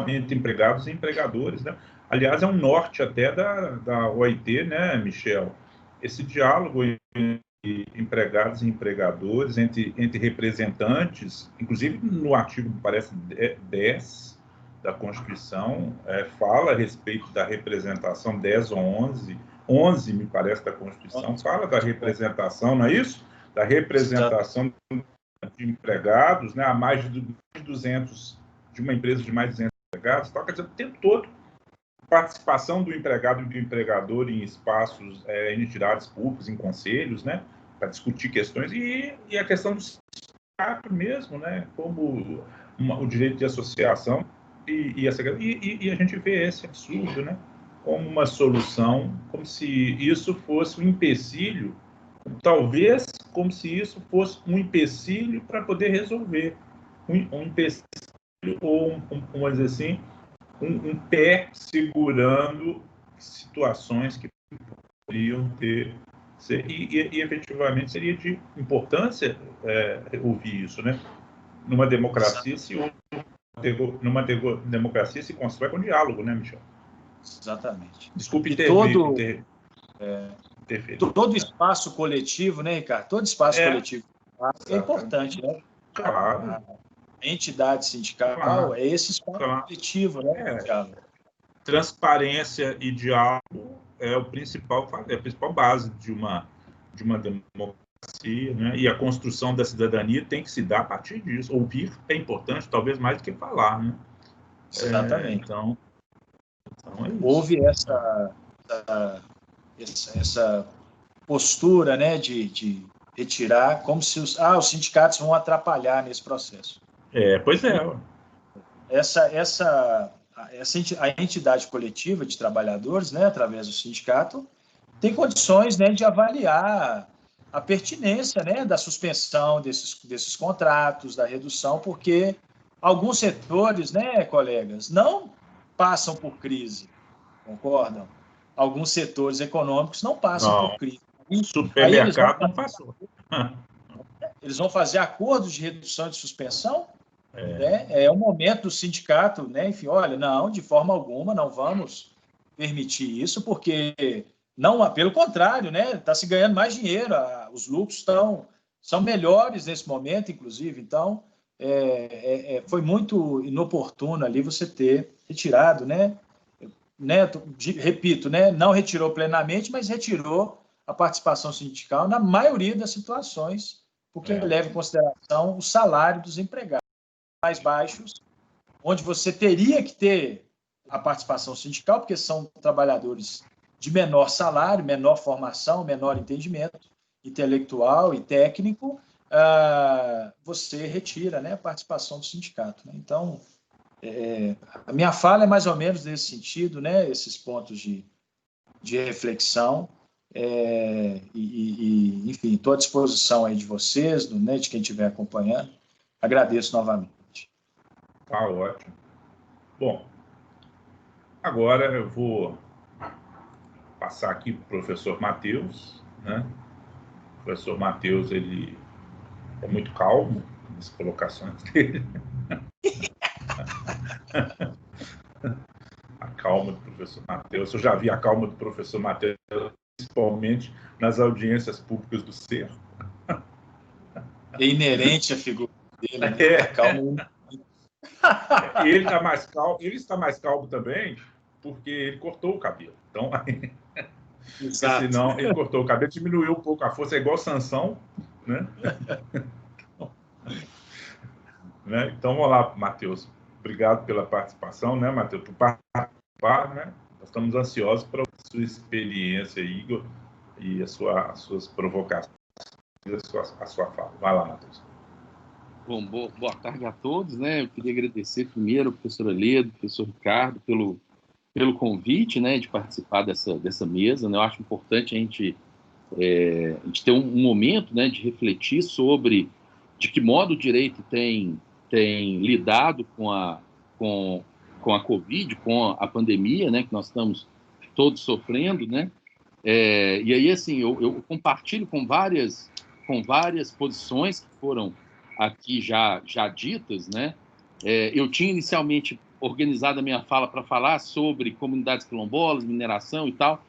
entre empregados e empregadores, né? Aliás, é um norte até da OIT, né, Michel? Esse diálogo entre empregados e empregadores, entre representantes, inclusive no artigo, parece, 10 da Constituição, fala a respeito da representação, 10 ou 11, me parece, da Constituição, fala da representação, não é isso? Da representação de empregados, né, a mais de 200, de uma empresa de mais de 200 empregados, então, quer dizer, o tempo todo, participação do empregado e do empregador em espaços, em entidades públicas, em conselhos, né, para discutir questões, e a questão do sindicato mesmo, né, como o direito de associação, e a gente vê esse absurdo, né, como uma solução, como se isso fosse um empecilho, talvez como se isso fosse um empecilho para poder resolver, um empecilho, ou, vamos dizer assim, um pé segurando situações que poderiam ter... E efetivamente seria de importância ouvir isso, né? Numa democracia numa democracia se constrói com diálogo, né, Michel? Exatamente. Desculpe todo espaço coletivo, né, Ricardo? Todo espaço coletivo é importante, né? Claro. A entidade sindical é esse espaço coletivo, né? Transparência e diálogo é a principal base de uma democracia, né? E a construção da cidadania tem que se dar a partir disso. Ouvir é importante, talvez mais do que falar, né? Exatamente. Então é isso. Houve essa postura, né, de retirar, como se os sindicatos vão atrapalhar nesse processo. Pois é. A entidade coletiva de trabalhadores, né, através do sindicato, tem condições, né, de avaliar a pertinência, né, da suspensão desses contratos, da redução, porque alguns setores, né, colegas, não passam por crise, concordam? Alguns setores econômicos não passam por crise. Supermercado não passou. Eles vão fazer acordos de redução e de suspensão? É o momento do sindicato, né? Enfim, olha, não, de forma alguma, não vamos permitir isso, porque, não, pelo contrário, né? Está se ganhando mais dinheiro, os lucros são melhores nesse momento, inclusive. Então, foi muito inoportuno ali você ter retirado, né? Repito, né? Não retirou plenamente, mas retirou a participação sindical na maioria das situações, porque leva em consideração o salário dos empregados mais baixos, onde você teria que ter a participação sindical, porque são trabalhadores de menor salário, menor formação, menor entendimento intelectual e técnico, você retira, né, a participação do sindicato. Né? Então, a minha fala é mais ou menos nesse sentido, né, esses pontos de reflexão, enfim, estou à disposição aí de vocês, né, de quem estiver acompanhando. Agradeço novamente. Tá ótimo. Bom, agora eu vou passar aqui para o professor Matheus, né? O professor Matheus, ele é muito calmo nas colocações dele. A calma do professor Matheus. Eu já vi a calma do professor Matheus, principalmente nas audiências públicas do Cerco. É inerente à figura dele, né? A calma. Ele está mais calmo também, porque ele cortou o cabelo. Então, senão ele cortou o cabelo, diminuiu um pouco a força, é igual Sansão, né? Então, vamos lá, Matheus. Obrigado pela participação, né, Matheus? Por participar, né? Nós estamos ansiosos para a sua experiência, Igor, e as suas provocações, a sua fala. Vai lá, Matheus. Bom, boa tarde a todos, né? Eu queria agradecer primeiro ao professor Aledo, ao professor Ricardo, pelo convite, né, de participar dessa mesa, né? Eu acho importante a gente ter um momento, né, de refletir sobre de que modo o direito tem lidado com a Covid, com a pandemia, né, que nós estamos todos sofrendo, né? E aí, assim, eu compartilho com várias posições que foram aqui já ditas, né? Eu tinha inicialmente organizado a minha fala para falar sobre comunidades quilombolas, mineração e tal,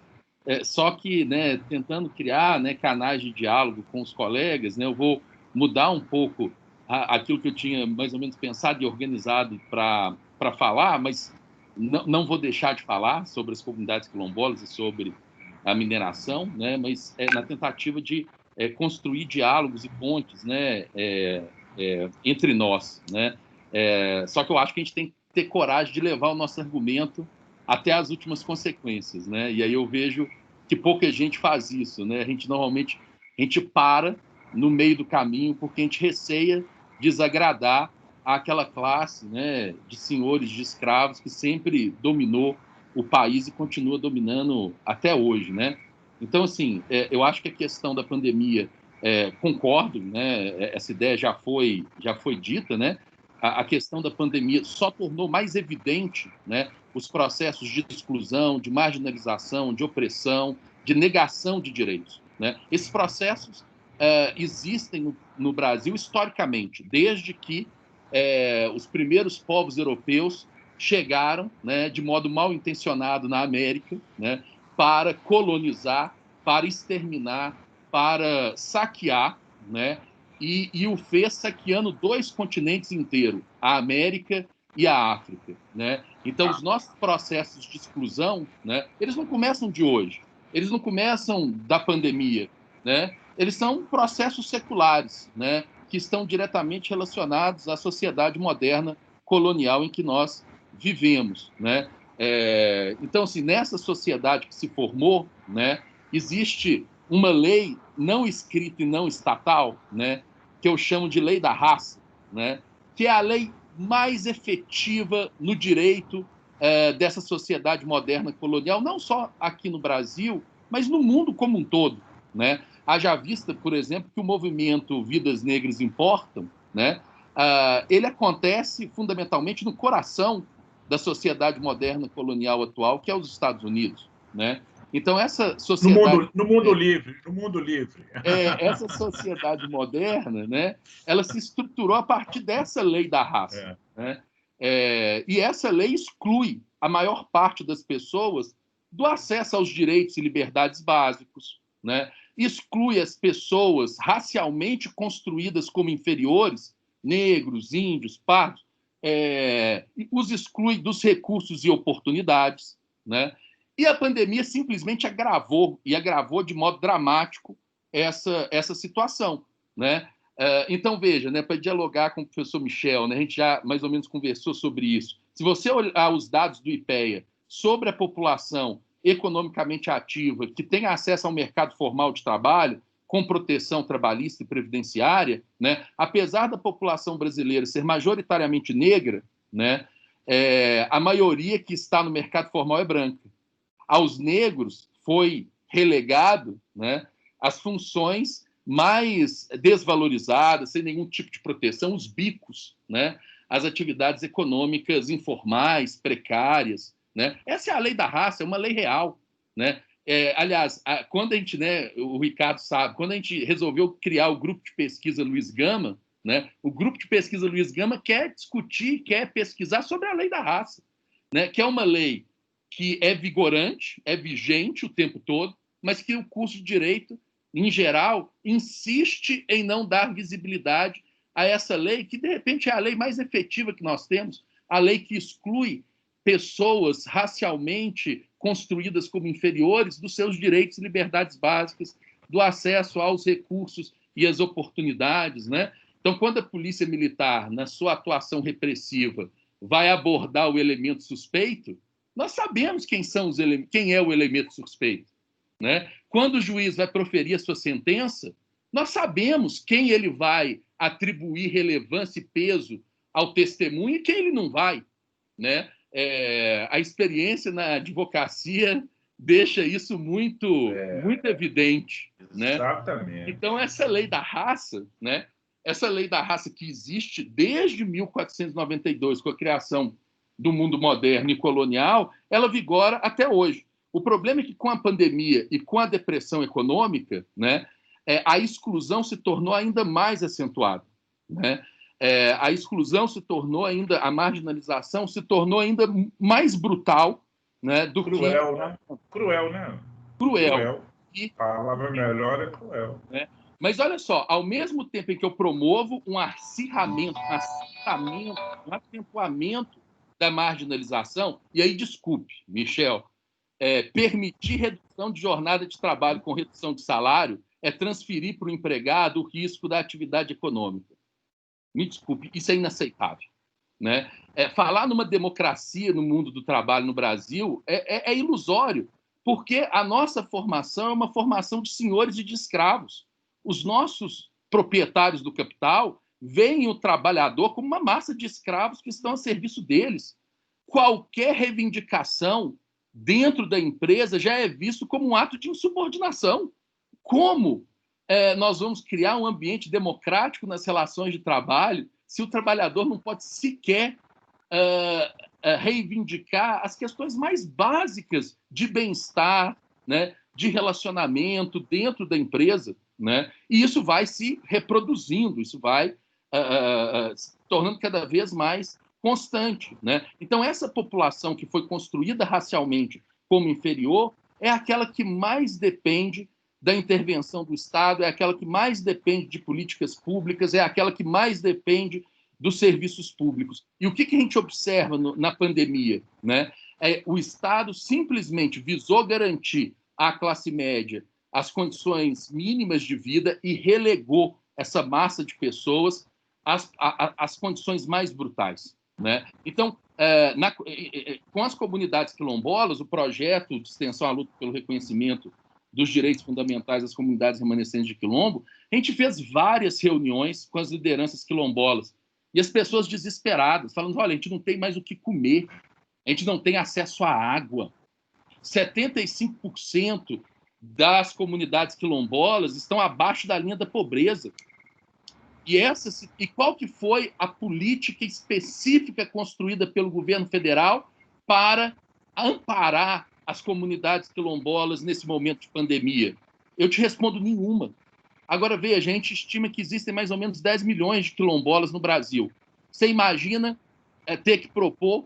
só que, né, tentando criar, né, canais de diálogo com os colegas, né, eu vou mudar um pouco aquilo que eu tinha mais ou menos pensado e organizado para falar, mas não vou deixar de falar sobre as comunidades quilombolas e sobre a mineração, né, mas na tentativa de construir diálogos e pontes, né, entre nós, né. Só que eu acho que a gente tem que ter coragem de levar o nosso argumento até as últimas consequências, né? E aí eu vejo que pouca gente faz isso, né? Normalmente a gente para no meio do caminho porque a gente receia desagradar àquela classe, né, de senhores de escravos que sempre dominou o país e continua dominando até hoje, né? Então, assim, eu acho que a questão da pandemia, concordo, né? Essa ideia já foi dita, né? A questão da pandemia só tornou mais evidente, né, os processos de exclusão, de marginalização, de opressão, de negação de direitos, né? Esses processos existem no Brasil historicamente, desde que os primeiros povos europeus chegaram, né, de modo mal intencionado na América, né, para colonizar, para exterminar, para saquear, né? E o fez saqueando 2 continentes inteiros, a América e a África, né? Então, os nossos processos de exclusão, né, eles não começam de hoje, eles não começam da pandemia, né? Eles são processos seculares, né, que estão diretamente relacionados à sociedade moderna colonial em que nós vivemos, né? Então, assim, nessa sociedade que se formou, né, existe uma lei não escrita e não estatal, né, que eu chamo de lei da raça, né, que é a lei mais efetiva no direito dessa sociedade moderna colonial, não só aqui no Brasil, mas no mundo como um todo, né? Haja vista, por exemplo, que o movimento Vidas Negras Importam, né, ele acontece fundamentalmente no coração da sociedade moderna colonial atual, que é os Estados Unidos, né? Então, essa sociedade... No mundo livre. Essa sociedade moderna, né, ela se estruturou a partir dessa lei da raça. Né? E essa lei exclui a maior parte das pessoas do acesso aos direitos e liberdades básicos, né? Exclui as pessoas racialmente construídas como inferiores, negros, índios, pardos, os exclui dos recursos e oportunidades, né? E a pandemia simplesmente agravou, e agravou de modo dramático essa situação, né? Então, veja, né, para dialogar com o professor Michel, né, a gente já mais ou menos conversou sobre isso. Se você olhar os dados do IPEA sobre a população economicamente ativa que tem acesso ao mercado formal de trabalho, com proteção trabalhista e previdenciária, né, apesar da população brasileira ser majoritariamente negra, né, a maioria que está no mercado formal é branca. Aos negros foi relegado, né, as funções mais desvalorizadas, sem nenhum tipo de proteção, os bicos, né, as atividades econômicas informais, precárias, né? Essa é a lei da raça, é uma lei real, né? Aliás, quando a gente, né, o Ricardo sabe, quando a gente resolveu criar o grupo de pesquisa Luiz Gama, né, o grupo de pesquisa Luiz Gama quer discutir, quer pesquisar sobre a lei da raça, né, que é uma lei que é vigorante, é vigente o tempo todo, mas que o curso de direito, em geral, insiste em não dar visibilidade a essa lei, que de repente é a lei mais efetiva que nós temos, a lei que exclui pessoas racialmente construídas como inferiores dos seus direitos e liberdades básicas, do acesso aos recursos e às oportunidades, né? Então, quando a polícia militar, na sua atuação repressiva, vai abordar o elemento suspeito, nós sabemos quem é o elemento suspeito, né? Quando o juiz vai proferir a sua sentença, nós sabemos quem ele vai atribuir relevância e peso ao testemunho e quem ele não vai, né? A experiência na advocacia deixa isso muito evidente, né? Exatamente. Então, essa lei da raça, né? Essa lei da raça que existe desde 1492, com a criação do mundo moderno e colonial, ela vigora até hoje. O problema é que, com a pandemia e com a depressão econômica, né, a exclusão se tornou ainda mais acentuada, né? A exclusão se tornou ainda, a marginalização se tornou ainda mais brutal, né, do Cruel, que... né? Cruel, né? Cruel. A palavra melhor é cruel. Né? Mas olha só, ao mesmo tempo em que eu promovo um acirramento, um acentuamento da marginalização, e aí, desculpe, Michel, permitir redução de jornada de trabalho com redução de salário é transferir para o empregado o risco da atividade econômica. Me desculpe, isso é inaceitável, né? Falar numa democracia no mundo do trabalho no Brasil é ilusório, porque a nossa formação é uma formação de senhores e de escravos. Os nossos proprietários do capital veem o trabalhador como uma massa de escravos que estão a serviço deles. Qualquer reivindicação dentro da empresa já é visto como um ato de insubordinação. Como nós vamos criar um ambiente democrático nas relações de trabalho se o trabalhador não pode sequer reivindicar as questões mais básicas de bem-estar, né, de relacionamento dentro da empresa, né? E isso vai se reproduzindo, isso vai se tornando cada vez mais constante, né? Então, essa população que foi construída racialmente como inferior é aquela que mais depende da intervenção do Estado, é aquela que mais depende de políticas públicas, é aquela que mais depende dos serviços públicos. E o que a gente observa na pandemia, né? O Estado simplesmente visou garantir à classe média as condições mínimas de vida e relegou essa massa de pessoas às condições mais brutais, né? Então, com as comunidades quilombolas, o projeto de extensão à luta pelo reconhecimento dos direitos fundamentais das comunidades remanescentes de quilombo, a gente fez várias reuniões com as lideranças quilombolas e as pessoas desesperadas, falando, olha, a gente não tem mais o que comer, a gente não tem acesso à água. 75% das comunidades quilombolas estão abaixo da linha da pobreza. E qual que foi a política específica construída pelo governo federal para amparar as comunidades quilombolas nesse momento de pandemia? Eu te respondo, nenhuma. Agora, veja, a gente estima que existem mais ou menos 10 milhões de quilombolas no Brasil. Você imagina ter que propor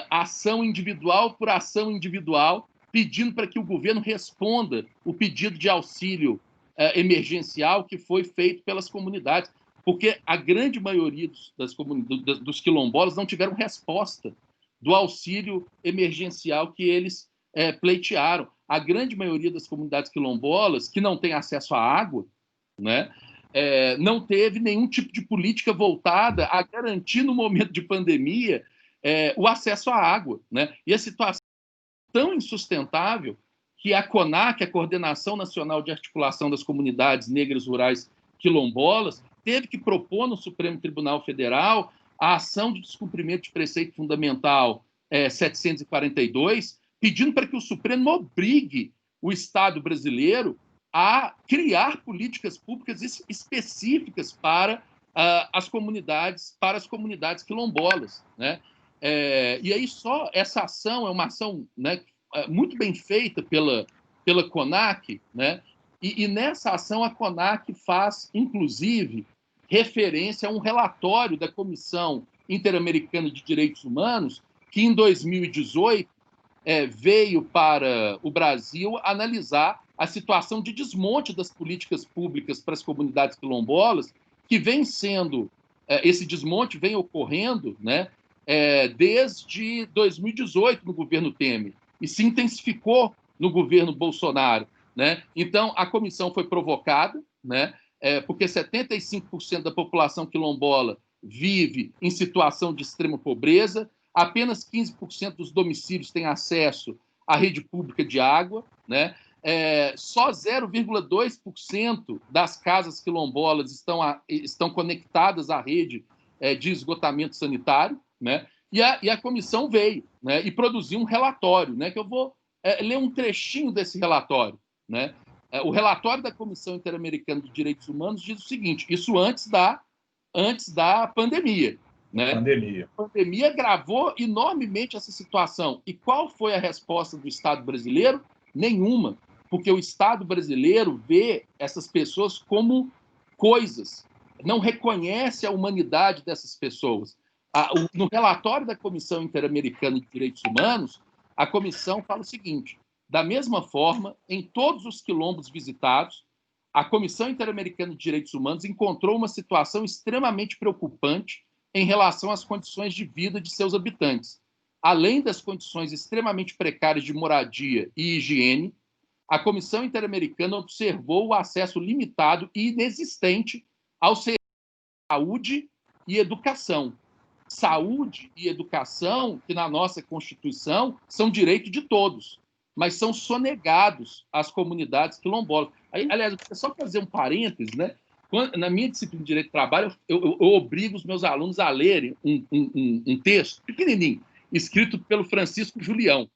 ação individual por ação individual, pedindo para que o governo responda o pedido de auxílio emergencial que foi feito pelas comunidades, porque a grande maioria dos quilombolas não tiveram resposta do auxílio emergencial que eles pleitearam. A grande maioria das comunidades quilombolas, que não tem acesso à água, né, não teve nenhum tipo de política voltada a garantir, no momento de pandemia, o acesso à água, né? E a situação é tão insustentável que a CONAC, a Coordenação Nacional de Articulação das Comunidades Negras Rurais Quilombolas, teve que propor no Supremo Tribunal Federal a ação de descumprimento de preceito fundamental 742, pedindo para que o Supremo obrigue o Estado brasileiro a criar políticas públicas específicas para as comunidades quilombolas, né? E aí só essa ação é uma ação, né, muito bem feita pela CONAC, né? E nessa ação a CONAC faz, inclusive, referência a um relatório da Comissão Interamericana de Direitos Humanos, que em 2018 veio para o Brasil analisar a situação de desmonte das políticas públicas para as comunidades quilombolas, que vem sendo, esse desmonte vem ocorrendo, né, desde 2018 no governo Temer, e se intensificou no governo Bolsonaro, né? Então, a comissão foi provocada, né, porque 75% da população quilombola vive em situação de extrema pobreza, apenas 15% dos domicílios têm acesso à rede pública de água, né? Só 0,2% das casas quilombolas estão conectadas à rede de esgotamento sanitário, né? E a comissão veio, né, e produziu um relatório, né, que eu vou ler um trechinho desse relatório, né? O relatório da Comissão Interamericana de Direitos Humanos diz o seguinte: isso antes da pandemia, né? A pandemia agravou enormemente essa situação. E qual foi a resposta do Estado brasileiro? Nenhuma, porque o Estado brasileiro vê essas pessoas como coisas, não reconhece a humanidade dessas pessoas. No relatório da Comissão Interamericana de Direitos Humanos, a comissão fala o seguinte: da mesma forma, em todos os quilombos visitados, a Comissão Interamericana de Direitos Humanos encontrou uma situação extremamente preocupante em relação às condições de vida de seus habitantes. Além das condições extremamente precárias de moradia e higiene, a Comissão Interamericana observou o acesso limitado e inexistente ao serviço de saúde e educação. Saúde e educação, que na nossa Constituição são direito de todos, mas são sonegados às comunidades quilombolas. Aliás, eu quero só fazer um parênteses, né? Na minha disciplina de Direito do Trabalho, eu obrigo os meus alunos a lerem um texto pequenininho, escrito pelo Francisco Julião,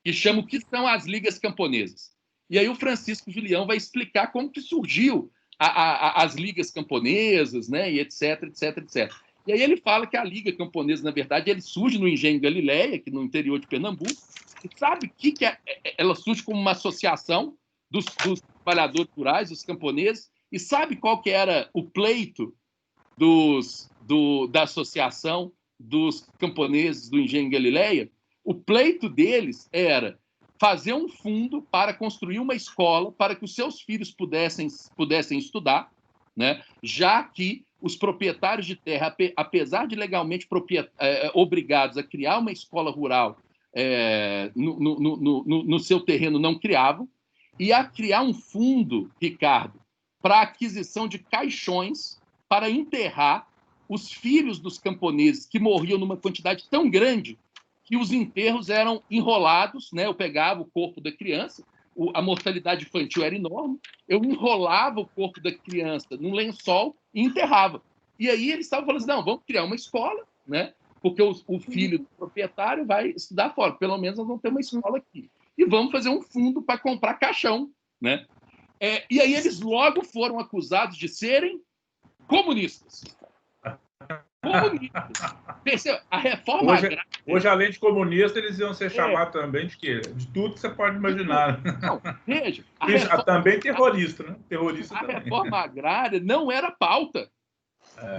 que chama O que são as Ligas Camponesas. E aí o Francisco Julião vai explicar como que surgiu as ligas camponesas, né? E etc, etc, etc. E aí ele fala que a Liga Camponesa, na verdade, ele surge no Engenho Galileia, aqui no interior de Pernambuco. E sabe o que ela surge como uma associação dos trabalhadores rurais, dos camponeses? E sabe qual que era o pleito da associação dos camponeses do Engenho Galileia? O pleito deles era fazer um fundo para construir uma escola para que os seus filhos pudessem estudar, né? Já que os proprietários de terra, apesar de legalmente obrigados a criar uma escola rural no seu terreno, não criavam, e a criar um fundo, Ricardo, para aquisição de caixões para enterrar os filhos dos camponeses que morriam numa quantidade tão grande que os enterros eram enrolados, né? Eu pegava o corpo da criança, a mortalidade infantil era enorme, eu enrolava o corpo da criança num lençol e enterrava. E aí eles estavam falando assim, não, vamos criar uma escola, né? Porque o filho do proprietário vai estudar fora, pelo menos nós vamos ter uma escola aqui. E vamos fazer um fundo para comprar caixão, né? E aí eles logo foram acusados de serem comunistas. Perceba, a reforma agrária... Hoje, além de comunista, eles iam ser chamados também de quê? De tudo que você pode imaginar. Não, veja... Também terrorista, né? Terrorista a também. Reforma agrária não era pauta.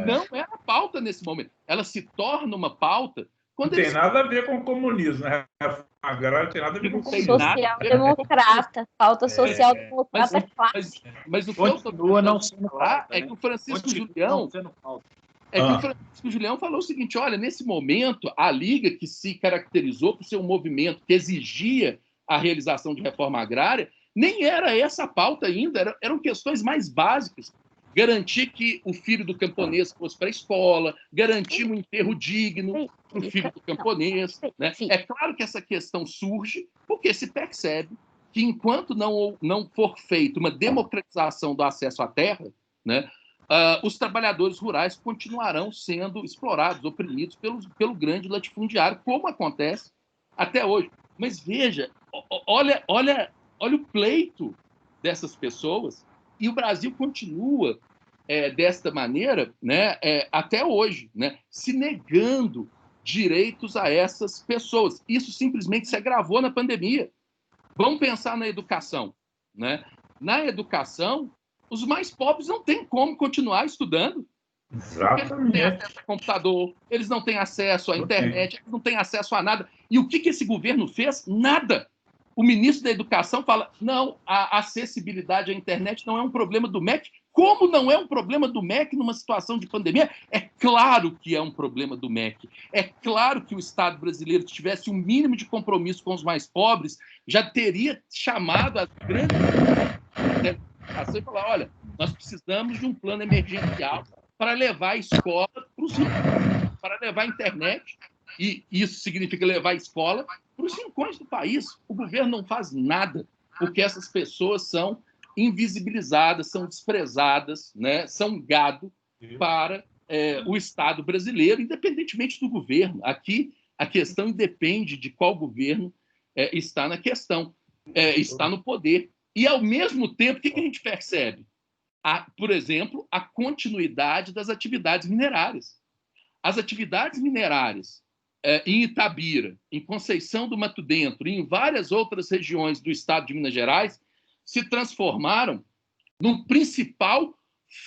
Não era pauta nesse momento. Ela se torna uma pauta... Não tem nada a ver com o comunismo, né? A reforma agrária não tem nada a ver com o comunismo. Social-democrata. Pauta social-democrata clássica. Mas o que eu estou não sendo falar é que o Francisco Julião... o Francisco Julião falou o seguinte: olha, nesse momento, a Liga, que se caracterizou por ser um movimento que exigia a realização de reforma agrária, nem era essa a pauta ainda, eram questões mais básicas. Garantir que o filho do camponês fosse para a escola, garantir um enterro digno para o filho do camponês. Né? É claro que essa questão surge porque se percebe que, enquanto não for feita uma democratização do acesso à terra, né, os trabalhadores rurais continuarão sendo explorados, oprimidos pelo grande latifundiário, como acontece até hoje. Mas veja, olha o pleito dessas pessoas, e o Brasil continua desta maneira, né, até hoje, né, se negando direitos a essas pessoas. Isso simplesmente se agravou na pandemia. Vamos pensar na educação. Né? Na educação, os mais pobres não têm como continuar estudando. Porque eles não têm acesso a computador, eles não têm acesso à internet, eles não têm acesso a nada. E o que esse governo fez? Nada. O ministro da Educação fala, não, a acessibilidade à internet não é um problema do MEC. Como não é um problema do MEC numa situação de pandemia? É claro que é um problema do MEC. É claro que o Estado brasileiro, se tivesse um mínimo de compromisso com os mais pobres, já teria chamado as grandes organizações e falar, olha, nós precisamos de um plano emergencial para levar a escola para os ricos, para levar a internet, e isso significa levar a escola para os rincões do país. O governo não faz nada, porque essas pessoas são invisibilizadas, são desprezadas, né? São gado para o Estado brasileiro, independentemente do governo. Aqui, a questão independe de qual governo está na questão, está no poder. E, ao mesmo tempo, o que a gente percebe? Por exemplo, a continuidade das atividades minerárias. As atividades minerárias em Itabira, em Conceição do Mato Dentro e em várias outras regiões do estado de Minas Gerais se transformaram num principal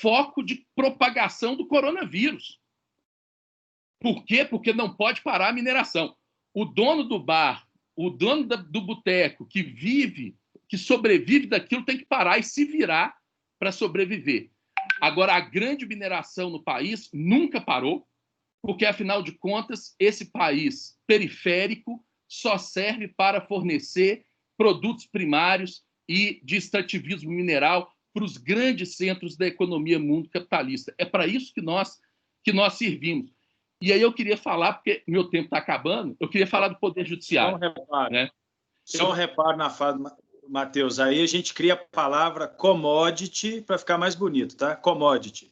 foco de propagação do coronavírus. Por quê? Porque não pode parar a mineração. O dono do bar, o dono do boteco que sobrevive daquilo, tem que parar e se virar para sobreviver. Agora, a grande mineração no país nunca parou, porque, afinal de contas, esse país periférico só serve para fornecer produtos primários e de extrativismo mineral para os grandes centros da economia mundo capitalista. É para isso que nós servimos. E aí eu queria falar, porque meu tempo está acabando, eu queria falar do Poder Judiciário. Só um reparo na fala, Matheus. Aí a gente cria a palavra commodity para ficar mais bonito, tá? Commodity.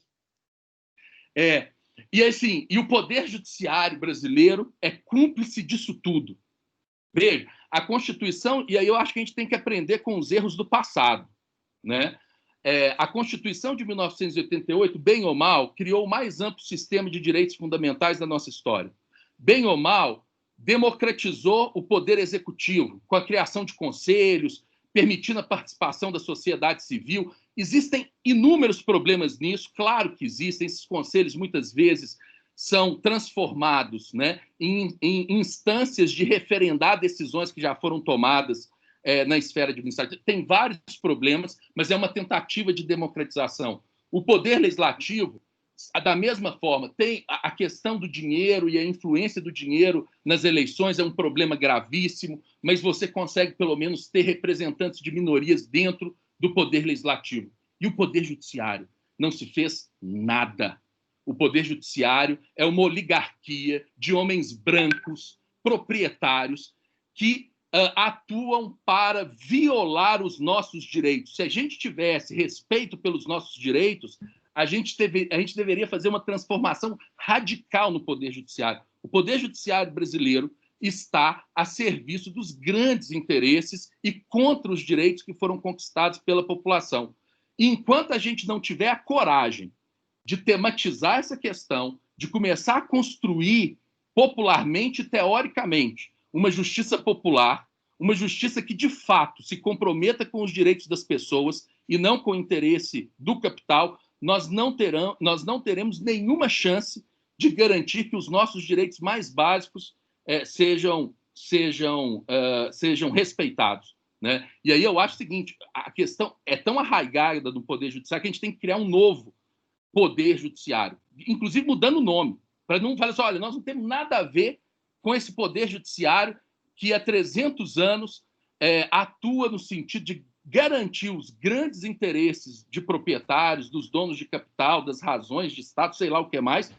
E assim, e o Poder Judiciário brasileiro é cúmplice disso tudo. Veja, a Constituição, e aí eu acho que a gente tem que aprender com os erros do passado, né? A Constituição de 1988, bem ou mal, criou o mais amplo sistema de direitos fundamentais da nossa história. Bem ou mal, democratizou o poder executivo, com a criação de conselhos, permitindo a participação da sociedade civil. Existem inúmeros problemas nisso, claro que existem. Esses conselhos, muitas vezes, são transformados, né, em instâncias de referendar decisões que já foram tomadas na esfera administrativa. Tem vários problemas, mas é uma tentativa de democratização. O poder legislativo, da mesma forma, tem a questão do dinheiro e a influência do dinheiro nas eleições, é um problema gravíssimo, mas você consegue, pelo menos, ter representantes de minorias dentro do poder legislativo. E o poder judiciário? Não se fez nada. O poder judiciário é uma oligarquia de homens brancos, proprietários, que atuam para violar os nossos direitos. Se a gente tivesse respeito pelos nossos direitos, a gente deveria fazer uma transformação radical no Poder Judiciário. O Poder Judiciário brasileiro está a serviço dos grandes interesses e contra os direitos que foram conquistados pela população. E enquanto a gente não tiver a coragem de tematizar essa questão, de começar a construir popularmente e teoricamente uma justiça popular, uma justiça que, de fato, se comprometa com os direitos das pessoas e não com o interesse do capital, nós não teremos nenhuma chance de garantir que os nossos direitos mais básicos sejam respeitados. Né? E aí eu acho o seguinte, a questão é tão arraigada do Poder Judiciário que a gente tem que criar um novo Poder Judiciário, inclusive mudando o nome, para não falar assim, olha, nós não temos nada a ver com esse Poder Judiciário que há 300 anos atua no sentido de garantir os grandes interesses de proprietários, dos donos de capital, das razões de Estado, sei lá o que mais,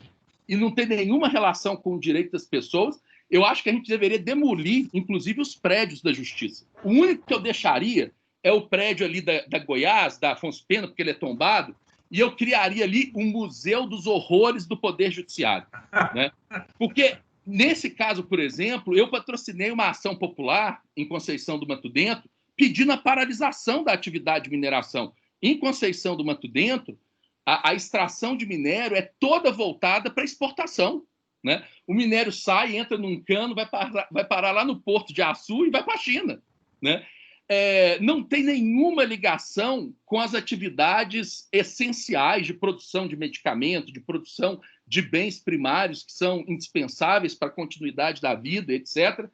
e não tem nenhuma relação com o direito das pessoas, eu acho que a gente deveria demolir, inclusive, os prédios da Justiça. O único que eu deixaria é o prédio ali da Goiás, da Afonso Pena, porque ele é tombado, e eu criaria ali um museu dos horrores do Poder Judiciário. Né? Porque, nesse caso, por exemplo, eu patrocinei uma ação popular em Conceição do Mato Dentro, pedindo a paralisação da atividade de mineração. Em Conceição do Mato Dentro, a extração de minério é toda voltada para exportação. Né? O minério sai, entra num cano, vai parar lá no Porto de Açu e vai para a China. Né? Não tem nenhuma ligação com as atividades essenciais de produção de medicamentos, de produção de bens primários que são indispensáveis para a continuidade da vida, etc.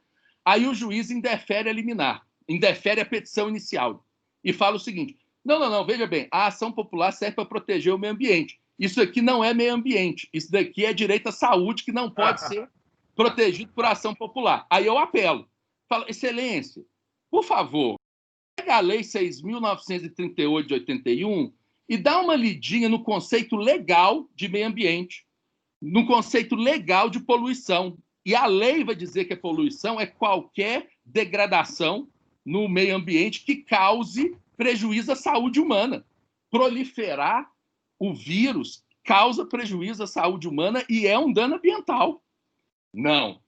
Aí o juiz indefere a liminar, indefere a petição inicial e fala o seguinte: não, veja bem, a ação popular serve para proteger o meio ambiente. Isso aqui não é meio ambiente, isso daqui é direito à saúde que não pode ser protegido por ação popular. Aí eu apelo, falo, excelência, por favor, pega a Lei 6.938 de 81 e dá uma lidinha no conceito legal de meio ambiente, no conceito legal de poluição. E a lei vai dizer que a poluição é qualquer degradação no meio ambiente que cause prejuízo à saúde humana. Proliferar o vírus causa prejuízo à saúde humana e é um dano ambiental. Não.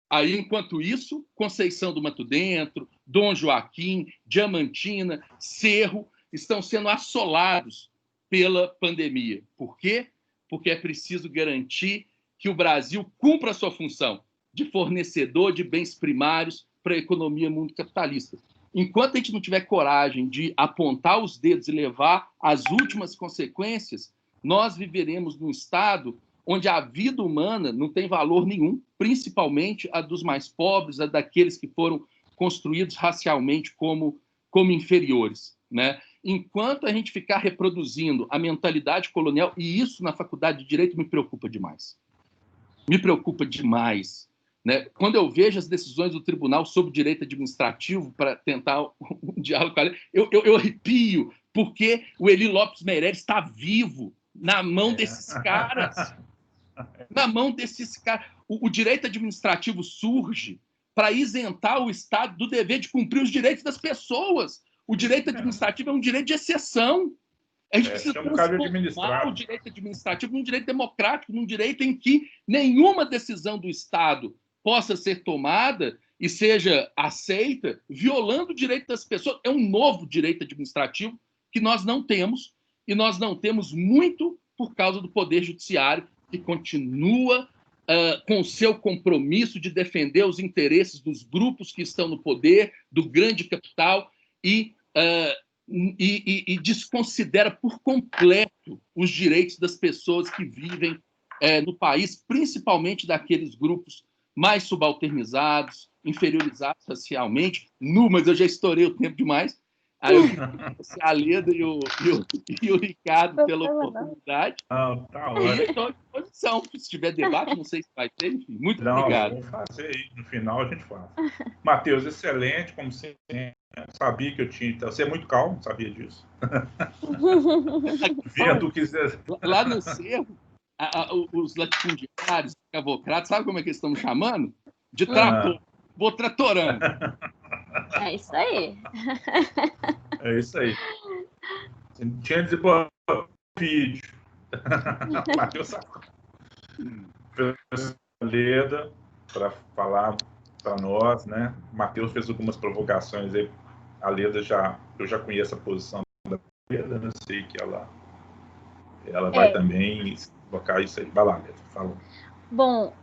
Aí, enquanto isso, Conceição do Mato Dentro, Dom Joaquim, Diamantina, Cerro estão sendo assolados pela pandemia. Por quê? Porque é preciso garantir que o Brasil cumpra a sua função de fornecedor de bens primários para a economia mundo capitalista. Enquanto a gente não tiver coragem de apontar os dedos e levar às últimas consequências, nós viveremos num estado onde a vida humana não tem valor nenhum, principalmente a dos mais pobres, a daqueles que foram construídos racialmente como inferiores. Né? Enquanto a gente ficar reproduzindo a mentalidade colonial, e isso na faculdade de Direito me preocupa demais. Me preocupa demais. Né? Quando eu vejo as decisões do Tribunal sobre Direito Administrativo para tentar um diálogo com a lei, eu arrepio, porque o Eli Lopes Meirelles está vivo na mão desses caras. Na mão desses caras. O direito administrativo surge para isentar o Estado do dever de cumprir os direitos das pessoas. O direito administrativo é um direito de exceção. A gente precisa transformar o direito administrativo num direito democrático, num direito em que nenhuma decisão do Estado possa ser tomada e seja aceita violando o direito das pessoas. É um novo direito administrativo que nós não temos, e nós não temos muito por causa do Poder Judiciário, que continua com o seu compromisso de defender os interesses dos grupos que estão no poder, do grande capital, e desconsidera por completo os direitos das pessoas que vivem no país, principalmente daqueles grupos mais subalternizados, inferiorizados racialmente. Mas eu já estourei o tempo demais. Aí eu agradeço a Leda e o Ricardo pela oportunidade. Tá ótimo. E estou à disposição. Se tiver debate, não sei se vai ter, enfim. Muito obrigado. Vamos fazer aí. No final a gente fala. Matheus, excelente, como sempre. Sabia que eu tinha. Você é muito calmo, sabia disso? Vendo que lá no Cerro, os latifundiários, cavocratas, sabe como é que eles estão me chamando? De trator. Vou tratorando. É isso aí. É isso aí. Você não tinha de dizer, pô, vídeo. Matheus Leda para falar para nós, né? Matheus fez algumas provocações aí. A Leda eu já conheço a posição da Leda, né? Sei que ela vai também colocar isso aí. Vai lá, Leda, fala. Bom,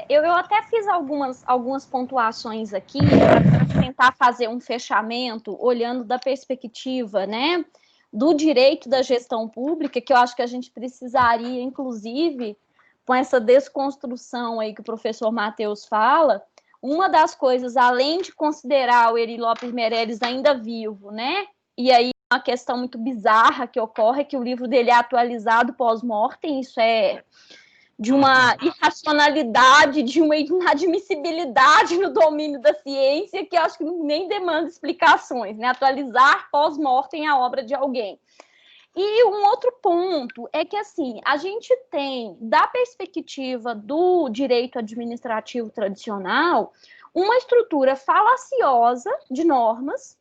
eu até fiz algumas pontuações aqui para tentar fazer um fechamento, olhando da perspectiva, né, do direito da gestão pública, que eu acho que a gente precisaria, inclusive, com essa desconstrução aí que o professor Matheus fala, uma das coisas, além de considerar o Eli Lopes Meirelles ainda vivo, né, e aí uma questão muito bizarra que ocorre é que o livro dele é atualizado pós-mortem, isso é de uma irracionalidade, de uma inadmissibilidade no domínio da ciência, que eu acho que nem demanda explicações, né? Atualizar pós-mortem a obra de alguém. E um outro ponto é que, assim, a gente tem, da perspectiva do direito administrativo tradicional, uma estrutura falaciosa de normas,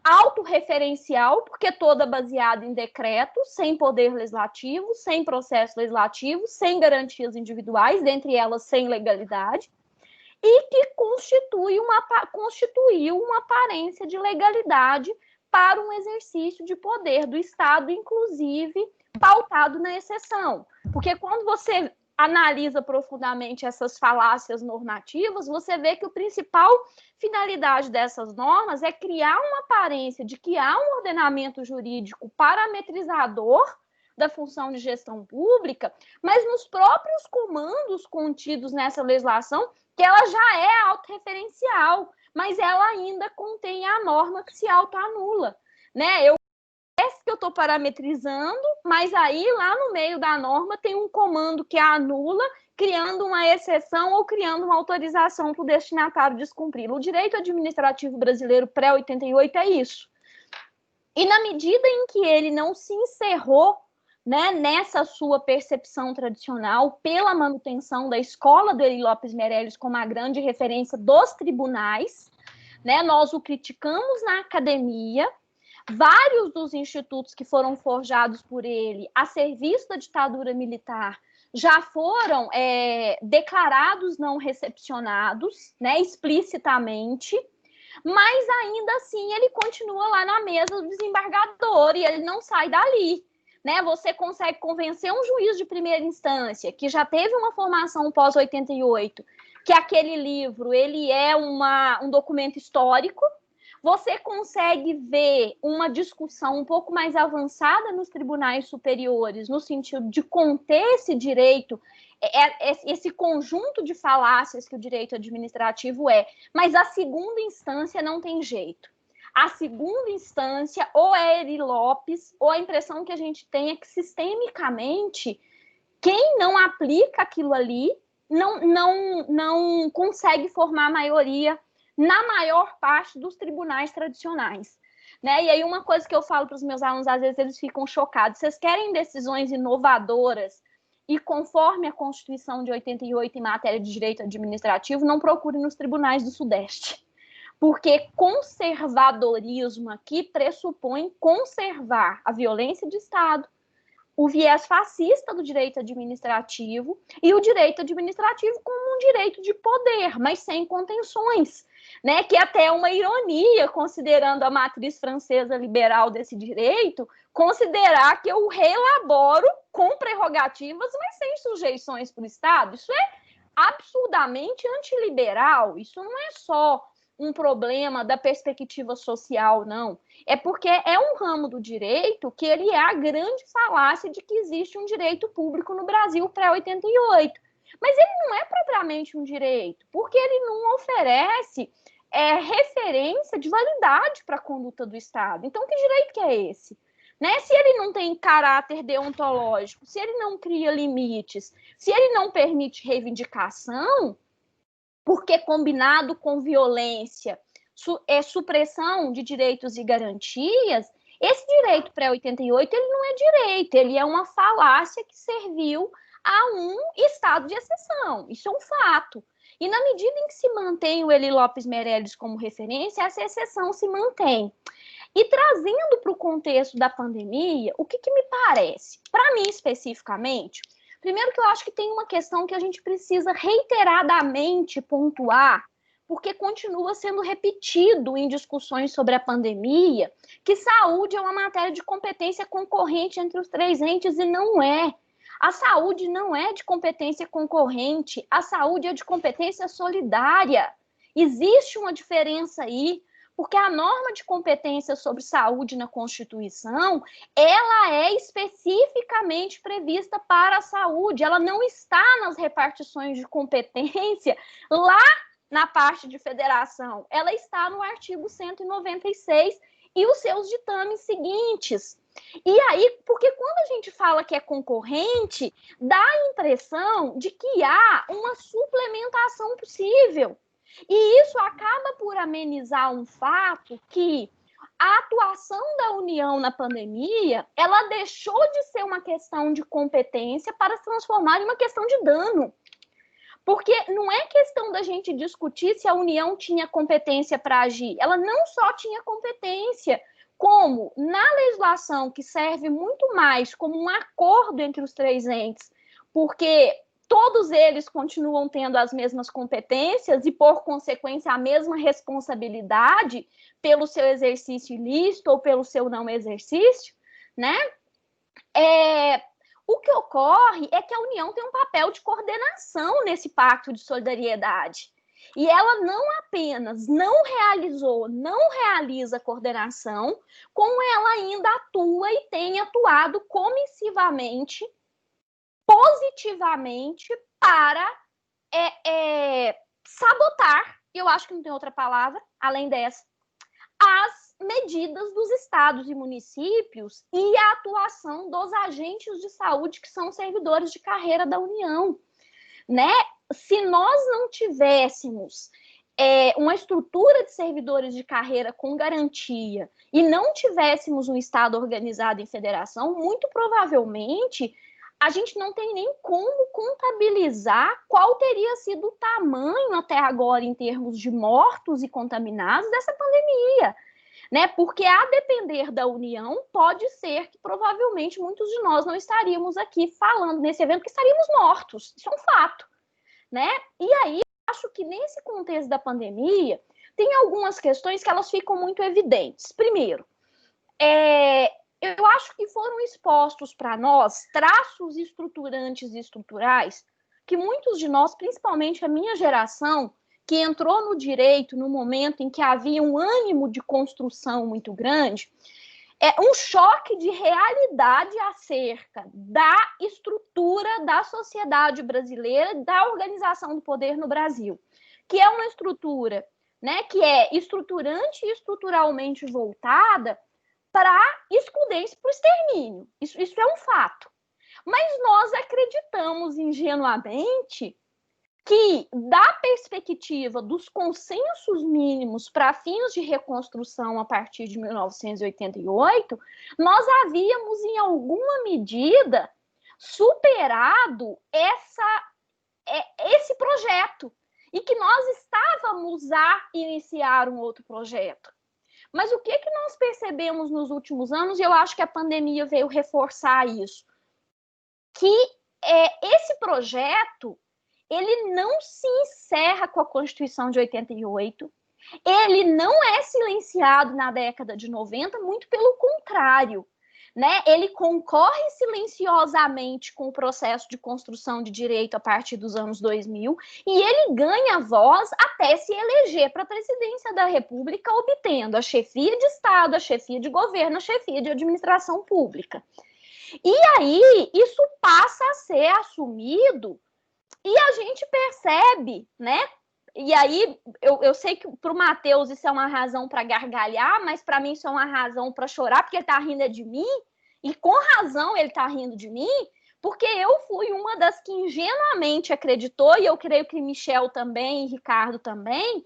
autorreferencial, porque toda baseada em decreto, sem poder legislativo, sem processo legislativo, sem garantias individuais, dentre elas sem legalidade, e que constituiu uma aparência de legalidade para um exercício de poder do Estado, inclusive pautado na exceção. Porque quando você analisa profundamente essas falácias normativas, você vê que a principal finalidade dessas normas é criar uma aparência de que há um ordenamento jurídico parametrizador da função de gestão pública, mas nos próprios comandos contidos nessa legislação, que ela já é autorreferencial, mas ela ainda contém a norma que se autoanula, né? Parece que eu estou parametrizando, mas aí lá no meio da norma tem um comando que a anula, criando uma exceção ou criando uma autorização para o destinatário descumprir. O direito administrativo brasileiro pré-88 é isso. E na medida em que ele não se encerrou, né, nessa sua percepção tradicional pela manutenção da escola do Eri Lopes Meirelles como a grande referência dos tribunais, né, nós o criticamos na academia. Vários dos institutos que foram forjados por ele a serviço da ditadura militar já foram declarados não recepcionados, né, explicitamente, mas ainda assim ele continua lá na mesa do desembargador e ele não sai dali. Né? Você consegue convencer um juiz de primeira instância que já teve uma formação pós-88, que aquele livro ele é um documento histórico. Você consegue ver uma discussão um pouco mais avançada nos tribunais superiores, no sentido de conter esse direito, esse conjunto de falácias que o direito administrativo é, mas a segunda instância não tem jeito. A segunda instância, ou é Eri Lopes, ou a impressão que a gente tem é que, sistemicamente, quem não aplica aquilo ali não consegue formar maioria na maior parte dos tribunais tradicionais. Né? E aí uma coisa que eu falo para os meus alunos, às vezes eles ficam chocados, vocês querem decisões inovadoras e conforme a Constituição de 88 em matéria de direito administrativo, não procurem nos tribunais do Sudeste. Porque conservadorismo aqui pressupõe conservar a violência de Estado, o viés fascista do direito administrativo e o direito administrativo como um direito de poder, mas sem contenções, né? Que é até uma ironia, considerando a matriz francesa liberal desse direito, considerar que eu reelaboro com prerrogativas, mas sem sujeições para o Estado. Isso é absurdamente antiliberal, isso não é só um problema da perspectiva social, não. É porque é um ramo do direito que ele é a grande falácia de que existe um direito público no Brasil pré-88. Mas ele não é propriamente um direito, porque ele não oferece referência de validade para a conduta do Estado. Então, que direito que é esse? Né? Se ele não tem caráter deontológico, se ele não cria limites, se ele não permite reivindicação, porque combinado com violência é supressão de direitos e garantias, esse direito pré-88 ele não é direito, ele é uma falácia que serviu a um estado de exceção, isso é um fato. E na medida em que se mantém o Eri Lopes Meirelles como referência, essa exceção se mantém. E trazendo para o contexto da pandemia, o que me parece? Para mim, especificamente, primeiro que eu acho que tem uma questão que a gente precisa reiteradamente pontuar, porque continua sendo repetido em discussões sobre a pandemia, que saúde é uma matéria de competência concorrente entre os três entes, e não é. A saúde não é de competência concorrente, a saúde é de competência solidária. Existe uma diferença aí, porque a norma de competência sobre saúde na Constituição, ela é especificamente prevista para a saúde, ela não está nas repartições de competência lá na parte de federação, ela está no artigo 196 e os seus ditames seguintes. E aí, porque quando a gente fala que é concorrente, dá a impressão de que há uma suplementação possível. E isso acaba por amenizar um fato que a atuação da União na pandemia, ela deixou de ser uma questão de competência para se transformar em uma questão de dano. Porque não é questão da gente discutir se a União tinha competência para agir. Ela não só tinha competência, como na legislação, que serve muito mais como um acordo entre os três entes, porque todos eles continuam tendo as mesmas competências e, por consequência, a mesma responsabilidade pelo seu exercício ilícito ou pelo seu não exercício, né? O que ocorre é que a União tem um papel de coordenação nesse pacto de solidariedade. E ela não apenas não realiza coordenação, como ela ainda atua e tem atuado comissivamente, positivamente, para sabotar, e eu acho que não tem outra palavra, além dessa, as medidas dos estados e municípios e a atuação dos agentes de saúde, que são servidores de carreira da União, né? Se nós não tivéssemos uma estrutura de servidores de carreira com garantia e não tivéssemos um Estado organizado em federação, muito provavelmente a gente não tem nem como contabilizar qual teria sido o tamanho até agora em termos de mortos e contaminados dessa pandemia, né? Porque a depender da União, pode ser que provavelmente muitos de nós não estaríamos aqui falando nesse evento, que estaríamos mortos. Isso é um fato, né? E aí, acho que nesse contexto da pandemia, tem algumas questões que elas ficam muito evidentes. Primeiro, eu acho que foram expostos para nós traços estruturantes e estruturais que muitos de nós, principalmente a minha geração, que entrou no direito no momento em que havia um ânimo de construção muito grande, um choque de realidade acerca da estrutura da sociedade brasileira, da organização do poder no Brasil, que é uma estrutura, né, que é estruturante e estruturalmente voltada para excludência, para o extermínio. Isso é um fato. Mas nós acreditamos ingenuamente que, da perspectiva dos consensos mínimos para fins de reconstrução a partir de 1988, nós havíamos, em alguma medida, superado esse projeto e que nós estávamos a iniciar um outro projeto. Mas o que nós percebemos nos últimos anos, e eu acho que a pandemia veio reforçar isso, que esse projeto ele não se encerra com a Constituição de 88, ele não é silenciado na década de 90, muito pelo contrário, né? Ele concorre silenciosamente com o processo de construção de direito a partir dos anos 2000 e ele ganha voz até se eleger para a presidência da República, obtendo a chefia de Estado, a chefia de governo, a chefia de administração pública. E aí, isso passa a ser assumido e a gente percebe, né? E aí, eu sei que para o Matheus isso é uma razão para gargalhar, mas para mim isso é uma razão para chorar, porque ele está rindo de mim, e com razão ele está rindo de mim, porque eu fui uma das que ingenuamente acreditou, e eu creio que Michel também, e Ricardo também,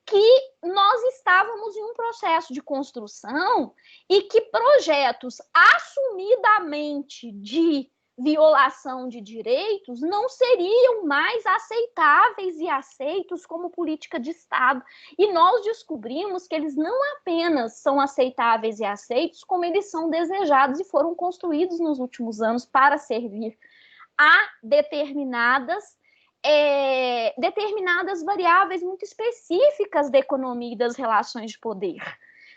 que nós estávamos em um processo de construção e que projetos assumidamente de violação de direitos não seriam mais aceitáveis e aceitos como política de Estado. E nós descobrimos que eles não apenas são aceitáveis e aceitos, como eles são desejados e foram construídos nos últimos anos para servir a determinadas variáveis muito específicas da economia e das relações de poder,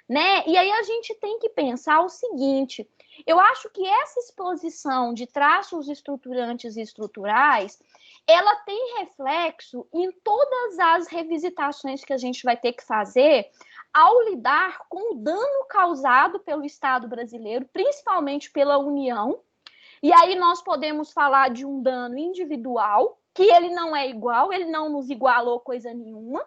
né? E aí a gente tem que pensar o seguinte: eu acho que essa exposição de traços estruturantes e estruturais, ela tem reflexo em todas as revisitações que a gente vai ter que fazer ao lidar com o dano causado pelo Estado brasileiro, principalmente pela União. E aí nós podemos falar de um dano individual, que ele não é igual, ele não nos igualou coisa nenhuma,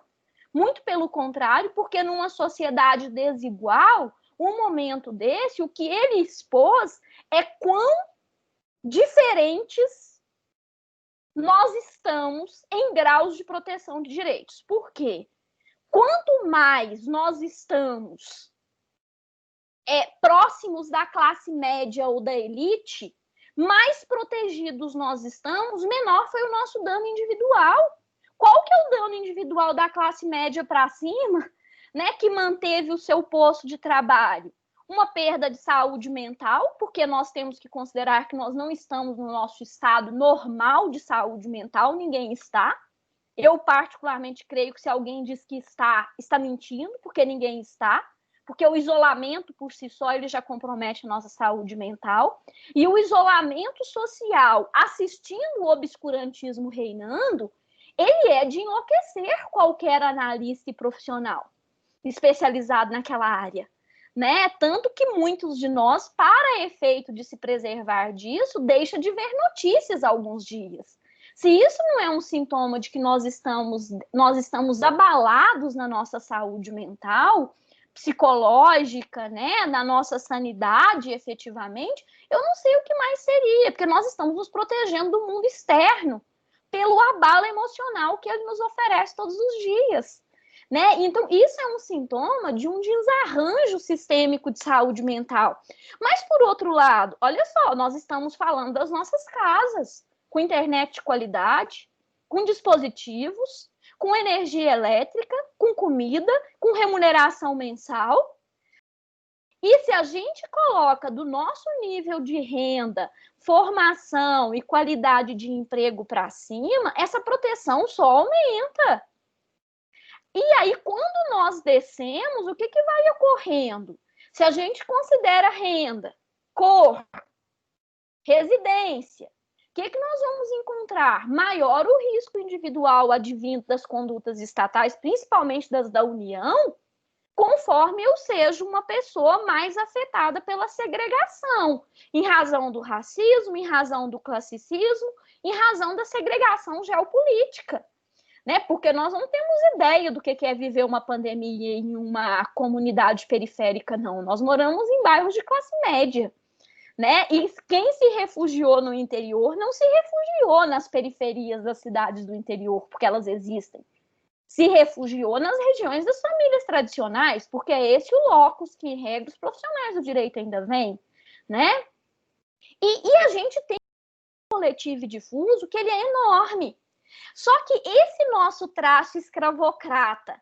muito pelo contrário, porque numa sociedade desigual, um momento desse, o que ele expôs é quão diferentes nós estamos em graus de proteção de direitos. Por quê? Quanto mais nós estamos próximos da classe média ou da elite, mais protegidos nós estamos, menor foi o nosso dano individual. Qual que é o dano individual da classe média para cima, né, que manteve o seu posto de trabalho? Uma perda de saúde mental, porque nós temos que considerar que nós não estamos no nosso estado normal de saúde mental, ninguém está. Eu, particularmente, creio que se alguém diz que está mentindo, porque ninguém está. Porque o isolamento por si só ele já compromete a nossa saúde mental, e o isolamento social, assistindo o obscurantismo reinando, ele é de enlouquecer qualquer analista e profissional especializado naquela área, né? Tanto que muitos de nós, para efeito de se preservar disso, deixa de ver notícias alguns dias. Se isso não é um sintoma de que nós estamos abalados na nossa saúde mental, psicológica, né, na nossa sanidade, efetivamente, eu não sei o que mais seria, porque nós estamos nos protegendo do mundo externo pelo abalo emocional que ele nos oferece todos os dias, né? Então, isso é um sintoma de um desarranjo sistêmico de saúde mental. Mas, por outro lado, olha só, nós estamos falando das nossas casas, com internet de qualidade, com dispositivos, com energia elétrica, com comida, com remuneração mensal. E se a gente coloca do nosso nível de renda, formação e qualidade de emprego para cima, essa proteção só aumenta. E aí, quando nós descemos, o que vai ocorrendo? Se a gente considera renda, cor, residência, o que nós vamos encontrar? Maior o risco individual advindo das condutas estatais, principalmente das da União, conforme eu seja uma pessoa mais afetada pela segregação, em razão do racismo, em razão do classicismo, em razão da segregação geopolítica, né? Porque nós não temos ideia do que é viver uma pandemia em uma comunidade periférica, não. Nós moramos em bairros de classe média, né? E quem se refugiou no interior não se refugiou nas periferias das cidades do interior, porque elas existem. Se refugiou nas regiões das famílias tradicionais, porque é esse o locus que, em regra, os profissionais do direito ainda vêm, né? E a gente tem um coletivo difuso que ele é enorme. Só que esse nosso traço escravocrata,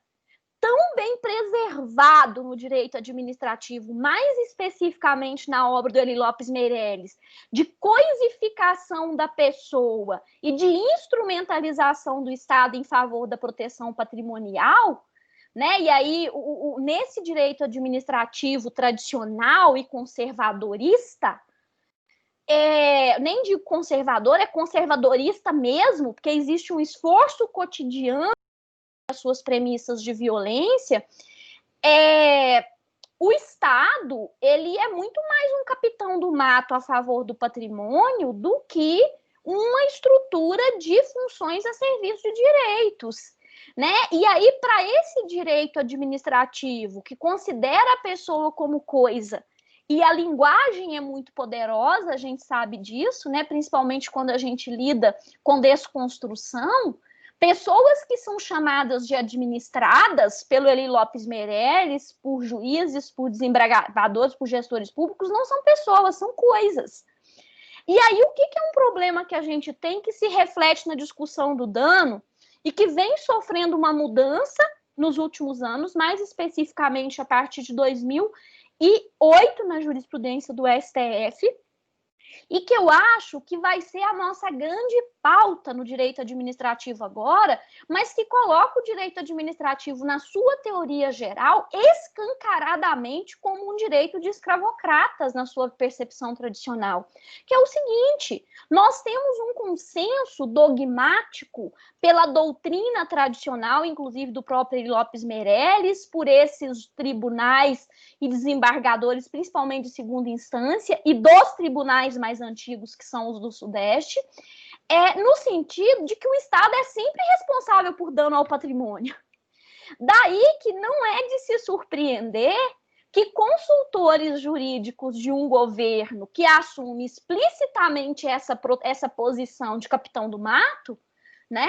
tão bem preservado no direito administrativo, mais especificamente na obra do Eli Lopes Meirelles, de coisificação da pessoa e de instrumentalização do Estado em favor da proteção patrimonial, né? E aí, nesse direito administrativo tradicional e conservadorista, nem digo conservador, é conservadorista mesmo, porque existe um esforço cotidiano as suas premissas de violência, o Estado ele é muito mais um capitão do mato a favor do patrimônio do que uma estrutura de funções a serviço de direitos, né? E aí, para esse direito administrativo, que considera a pessoa como coisa, e a linguagem é muito poderosa, a gente sabe disso, né? Principalmente quando a gente lida com desconstrução, pessoas que são chamadas de administradas pelo Eli Lopes Meirelles, por juízes, por desembargadores, por gestores públicos, não são pessoas, são coisas. E aí, o que é um problema que a gente tem que se reflete na discussão do dano e que vem sofrendo uma mudança nos últimos anos, mais especificamente a partir de 2008, na jurisprudência do STF, e que eu acho que vai ser a nossa grande pauta no direito administrativo agora, mas que coloca o direito administrativo na sua teoria geral escancaradamente como um direito de escravocratas na sua percepção tradicional, que é o seguinte: nós temos um consenso dogmático pela doutrina tradicional, inclusive do próprio Eli Lopes Meirelles, por esses tribunais e desembargadores, principalmente de segunda instância, e dos tribunais mais antigos, que são os do Sudeste, no sentido de que o Estado é sempre responsável por dano ao patrimônio. Daí que não é de se surpreender que consultores jurídicos de um governo que assume explicitamente essa posição de capitão do mato, né,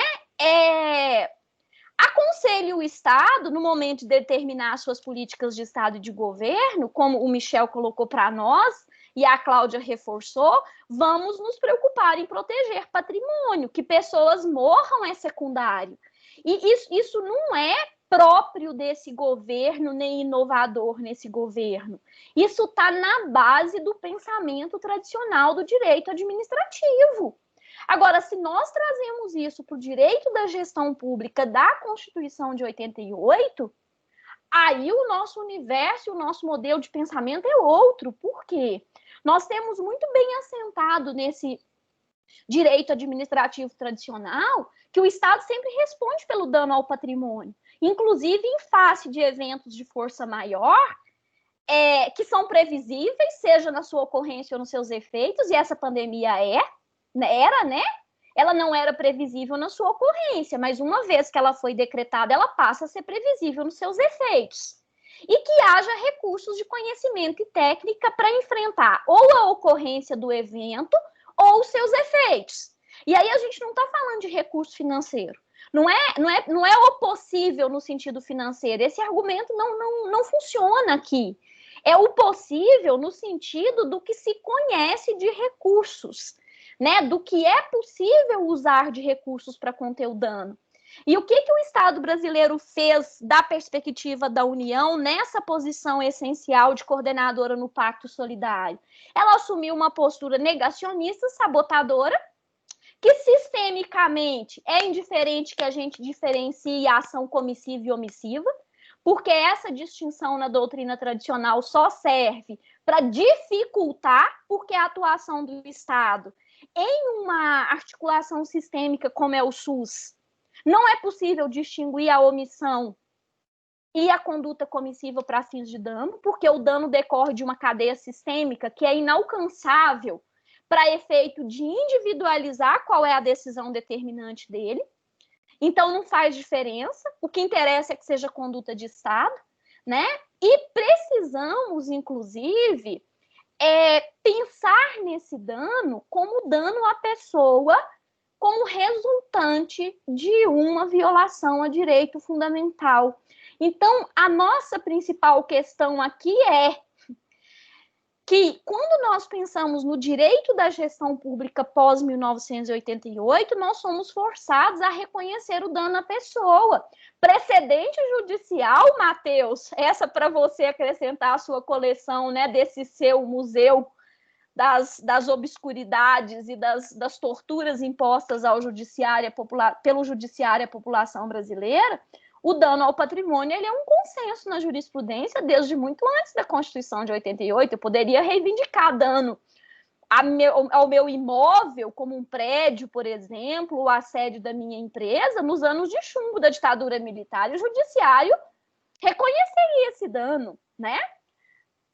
aconselhe o Estado, no momento de determinar suas políticas de Estado e de governo, como o Michel colocou para nós, e a Cláudia reforçou, vamos nos preocupar em proteger patrimônio, que pessoas morram é secundário. E isso não é próprio desse governo, nem inovador nesse governo. Isso está na base do pensamento tradicional do direito administrativo. Agora, se nós trazemos isso para o direito da gestão pública da Constituição de 88, aí o nosso universo, o nosso modelo de pensamento é outro. Por quê? Nós temos muito bem assentado nesse direito administrativo tradicional que o Estado sempre responde pelo dano ao patrimônio, inclusive em face de eventos de força maior, que são previsíveis, seja na sua ocorrência ou nos seus efeitos, e essa pandemia era, né? Ela não era previsível na sua ocorrência, mas uma vez que ela foi decretada, ela passa a ser previsível nos seus efeitos. E que haja recursos de conhecimento e técnica para enfrentar ou a ocorrência do evento ou os seus efeitos. E aí a gente não está falando de recurso financeiro. Não é o possível no sentido financeiro. Esse argumento não funciona aqui. É o possível no sentido do que se conhece de recursos, né? Do que é possível usar de recursos para conter o dano. E o que o Estado brasileiro fez da perspectiva da União nessa posição essencial de coordenadora no Pacto Solidário? Ela assumiu uma postura negacionista, sabotadora, que sistemicamente é indiferente que a gente diferencie a ação comissiva e omissiva, porque essa distinção na doutrina tradicional só serve para dificultar, porque a atuação do Estado em uma articulação sistêmica como é o SUS, não é possível distinguir a omissão e a conduta comissiva para fins de dano, porque o dano decorre de uma cadeia sistêmica que é inalcançável para efeito de individualizar qual é a decisão determinante dele. Então, não faz diferença. O que interessa é que seja conduta de Estado, né? E precisamos, inclusive, pensar nesse dano como dano à pessoa como resultante de uma violação a direito fundamental. Então, a nossa principal questão aqui é que, quando nós pensamos no direito da gestão pública pós-1988, nós somos forçados a reconhecer o dano à pessoa. Precedente judicial, Matheus, essa para você acrescentar à sua coleção, né, desse seu museu das obscuridades e das torturas impostas ao pelo judiciário à população brasileira, o dano ao patrimônio ele é um consenso na jurisprudência desde muito antes da Constituição de 88. Eu poderia reivindicar dano ao meu imóvel, como um prédio, por exemplo, ou a sede da minha empresa, nos anos de chumbo da ditadura militar, e o judiciário reconheceria esse dano, né?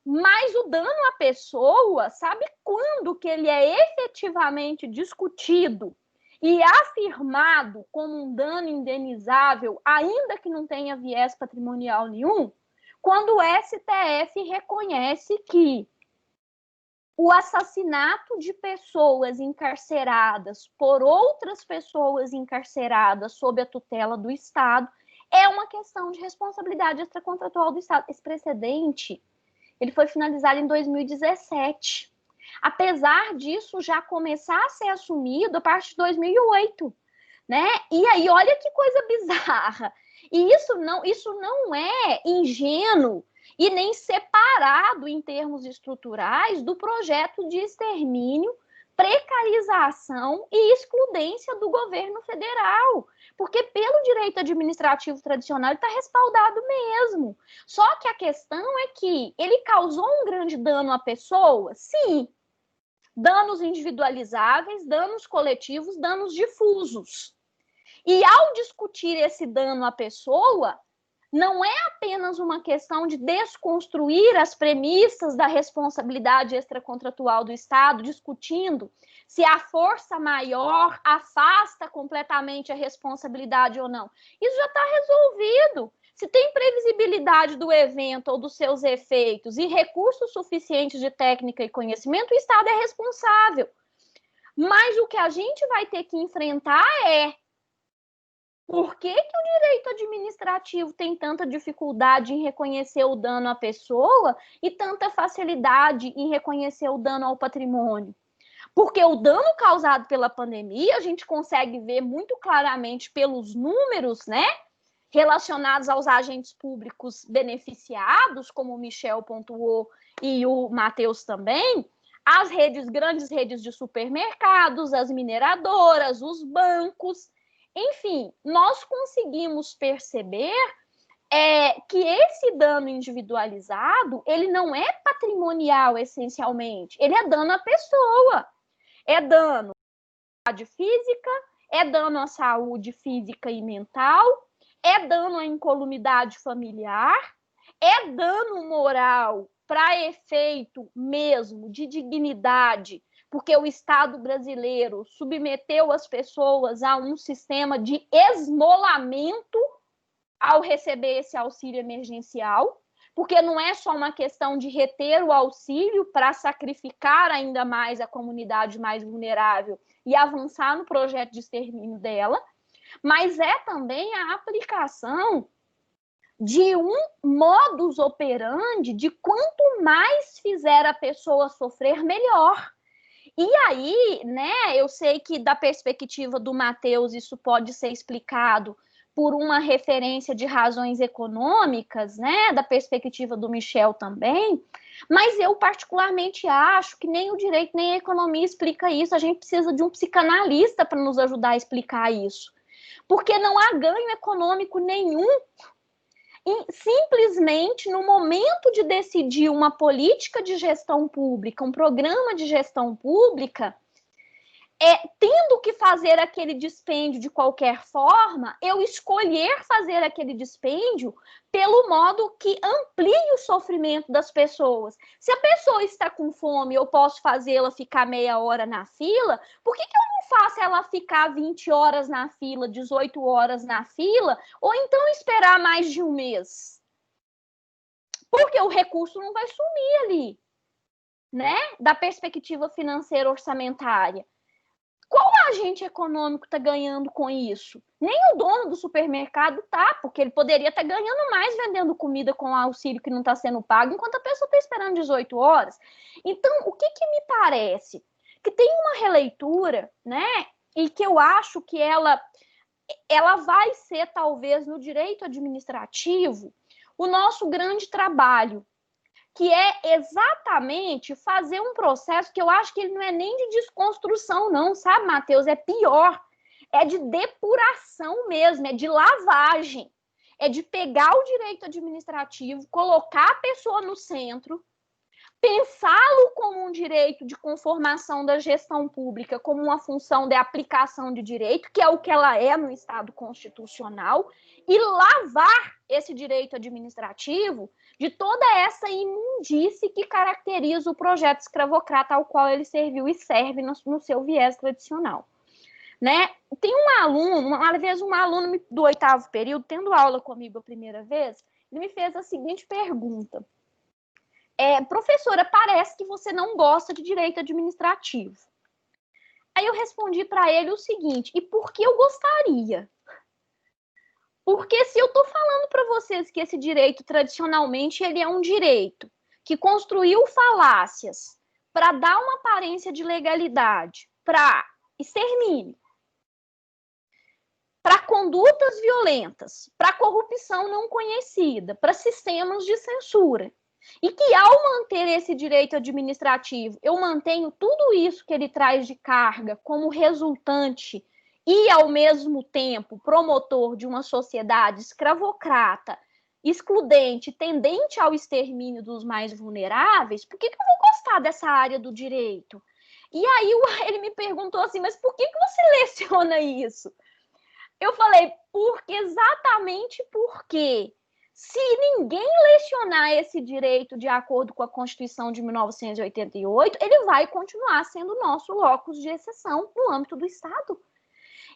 Mas o dano à pessoa, sabe quando que ele é efetivamente discutido e afirmado como um dano indenizável, ainda que não tenha viés patrimonial nenhum? Quando o STF reconhece que o assassinato de pessoas encarceradas por outras pessoas encarceradas sob a tutela do Estado é uma questão de responsabilidade extracontratual do Estado. Esse precedente ele foi finalizado em 2017. Apesar disso já começar a ser assumido a partir de 2008, né? E aí, olha que coisa bizarra. E isso não é ingênuo e nem separado em termos estruturais do projeto de extermínio, precarização e excludência do governo federal, porque pelo direito administrativo tradicional ele está respaldado mesmo. Só que a questão é que ele causou um grande dano à pessoa? Sim. Danos individualizáveis, danos coletivos, danos difusos. E ao discutir esse dano à pessoa, não é apenas uma questão de desconstruir as premissas da responsabilidade extracontratual do Estado, discutindo se a força maior afasta completamente a responsabilidade ou não. Isso já está resolvido. Se tem previsibilidade do evento ou dos seus efeitos e recursos suficientes de técnica e conhecimento, o Estado é responsável. Mas o que a gente vai ter que enfrentar é por que o direito administrativo tem tanta dificuldade em reconhecer o dano à pessoa e tanta facilidade em reconhecer o dano ao patrimônio? Porque o dano causado pela pandemia, a gente consegue ver muito claramente pelos números, né, relacionados aos agentes públicos beneficiados, como o Michel pontuou e o Matheus também, as grandes redes de supermercados, as mineradoras, os bancos, enfim, nós conseguimos perceber que esse dano individualizado, ele não é patrimonial essencialmente, ele é dano à pessoa, é dano à saúde física, é dano à saúde física e mental, é dano à incolumidade familiar, é dano moral para efeito mesmo de dignidade, porque o Estado brasileiro submeteu as pessoas a um sistema de esmolamento ao receber esse auxílio emergencial, porque não é só uma questão de reter o auxílio para sacrificar ainda mais a comunidade mais vulnerável e avançar no projeto de extermínio dela, mas é também a aplicação de um modus operandi de quanto mais fizer a pessoa sofrer, melhor. E aí, né, eu sei que da perspectiva do Matheus isso pode ser explicado por uma referência de razões econômicas, né, da perspectiva do Michel também, mas eu particularmente acho que nem o direito nem a economia explica isso, a gente precisa de um psicanalista para nos ajudar a explicar isso, porque não há ganho econômico nenhum simplesmente no momento de decidir uma política de gestão pública, um programa de gestão pública, tendo que fazer aquele dispêndio de qualquer forma, eu escolher fazer aquele dispêndio pelo modo que amplie o sofrimento das pessoas. Se a pessoa está com fome, eu posso fazê-la ficar meia hora na fila, por que eu não faço ela ficar 20 horas na fila, 18 horas na fila, ou então esperar mais de um mês? Porque o recurso não vai sumir ali, né? Da perspectiva financeira orçamentária. Qual agente econômico está ganhando com isso? Nem o dono do supermercado tá, porque ele poderia estar ganhando mais vendendo comida com o auxílio que não está sendo pago, enquanto a pessoa está esperando 18 horas. Então, o que me parece? Que tem uma releitura, né? E que eu acho que ela vai ser, talvez, no direito administrativo, o nosso grande trabalho, que é exatamente fazer um processo que eu acho que ele não é nem de desconstrução, não, sabe, Matheus? É pior, é de depuração mesmo, é de lavagem, é de pegar o direito administrativo, colocar a pessoa no centro, pensá-lo como um direito de conformação da gestão pública, como uma função de aplicação de direito, que é o que ela é no Estado constitucional, e lavar esse direito administrativo de toda essa imundície que caracteriza o projeto escravocrata ao qual ele serviu e serve no seu viés tradicional. Né? Tem um aluno, uma vez um aluno do 8º período, tendo aula comigo a primeira vez, ele me fez a seguinte pergunta. Professora, parece que você não gosta de direito administrativo. Aí eu respondi para ele o seguinte, e por que eu gostaria? Porque se eu estou falando para vocês que esse direito, tradicionalmente, ele é um direito que construiu falácias para dar uma aparência de legalidade, para extermínio, para condutas violentas, para corrupção não conhecida, para sistemas de censura, e que ao manter esse direito administrativo, eu mantenho tudo isso que ele traz de carga como resultante e, ao mesmo tempo, promotor de uma sociedade escravocrata, excludente, tendente ao extermínio dos mais vulneráveis, por que eu vou gostar dessa área do direito? E aí ele me perguntou assim, mas por que você leciona isso? Eu falei, exatamente porque se ninguém lecionar esse direito de acordo com a Constituição de 1988, ele vai continuar sendo nosso locus de exceção no âmbito do Estado.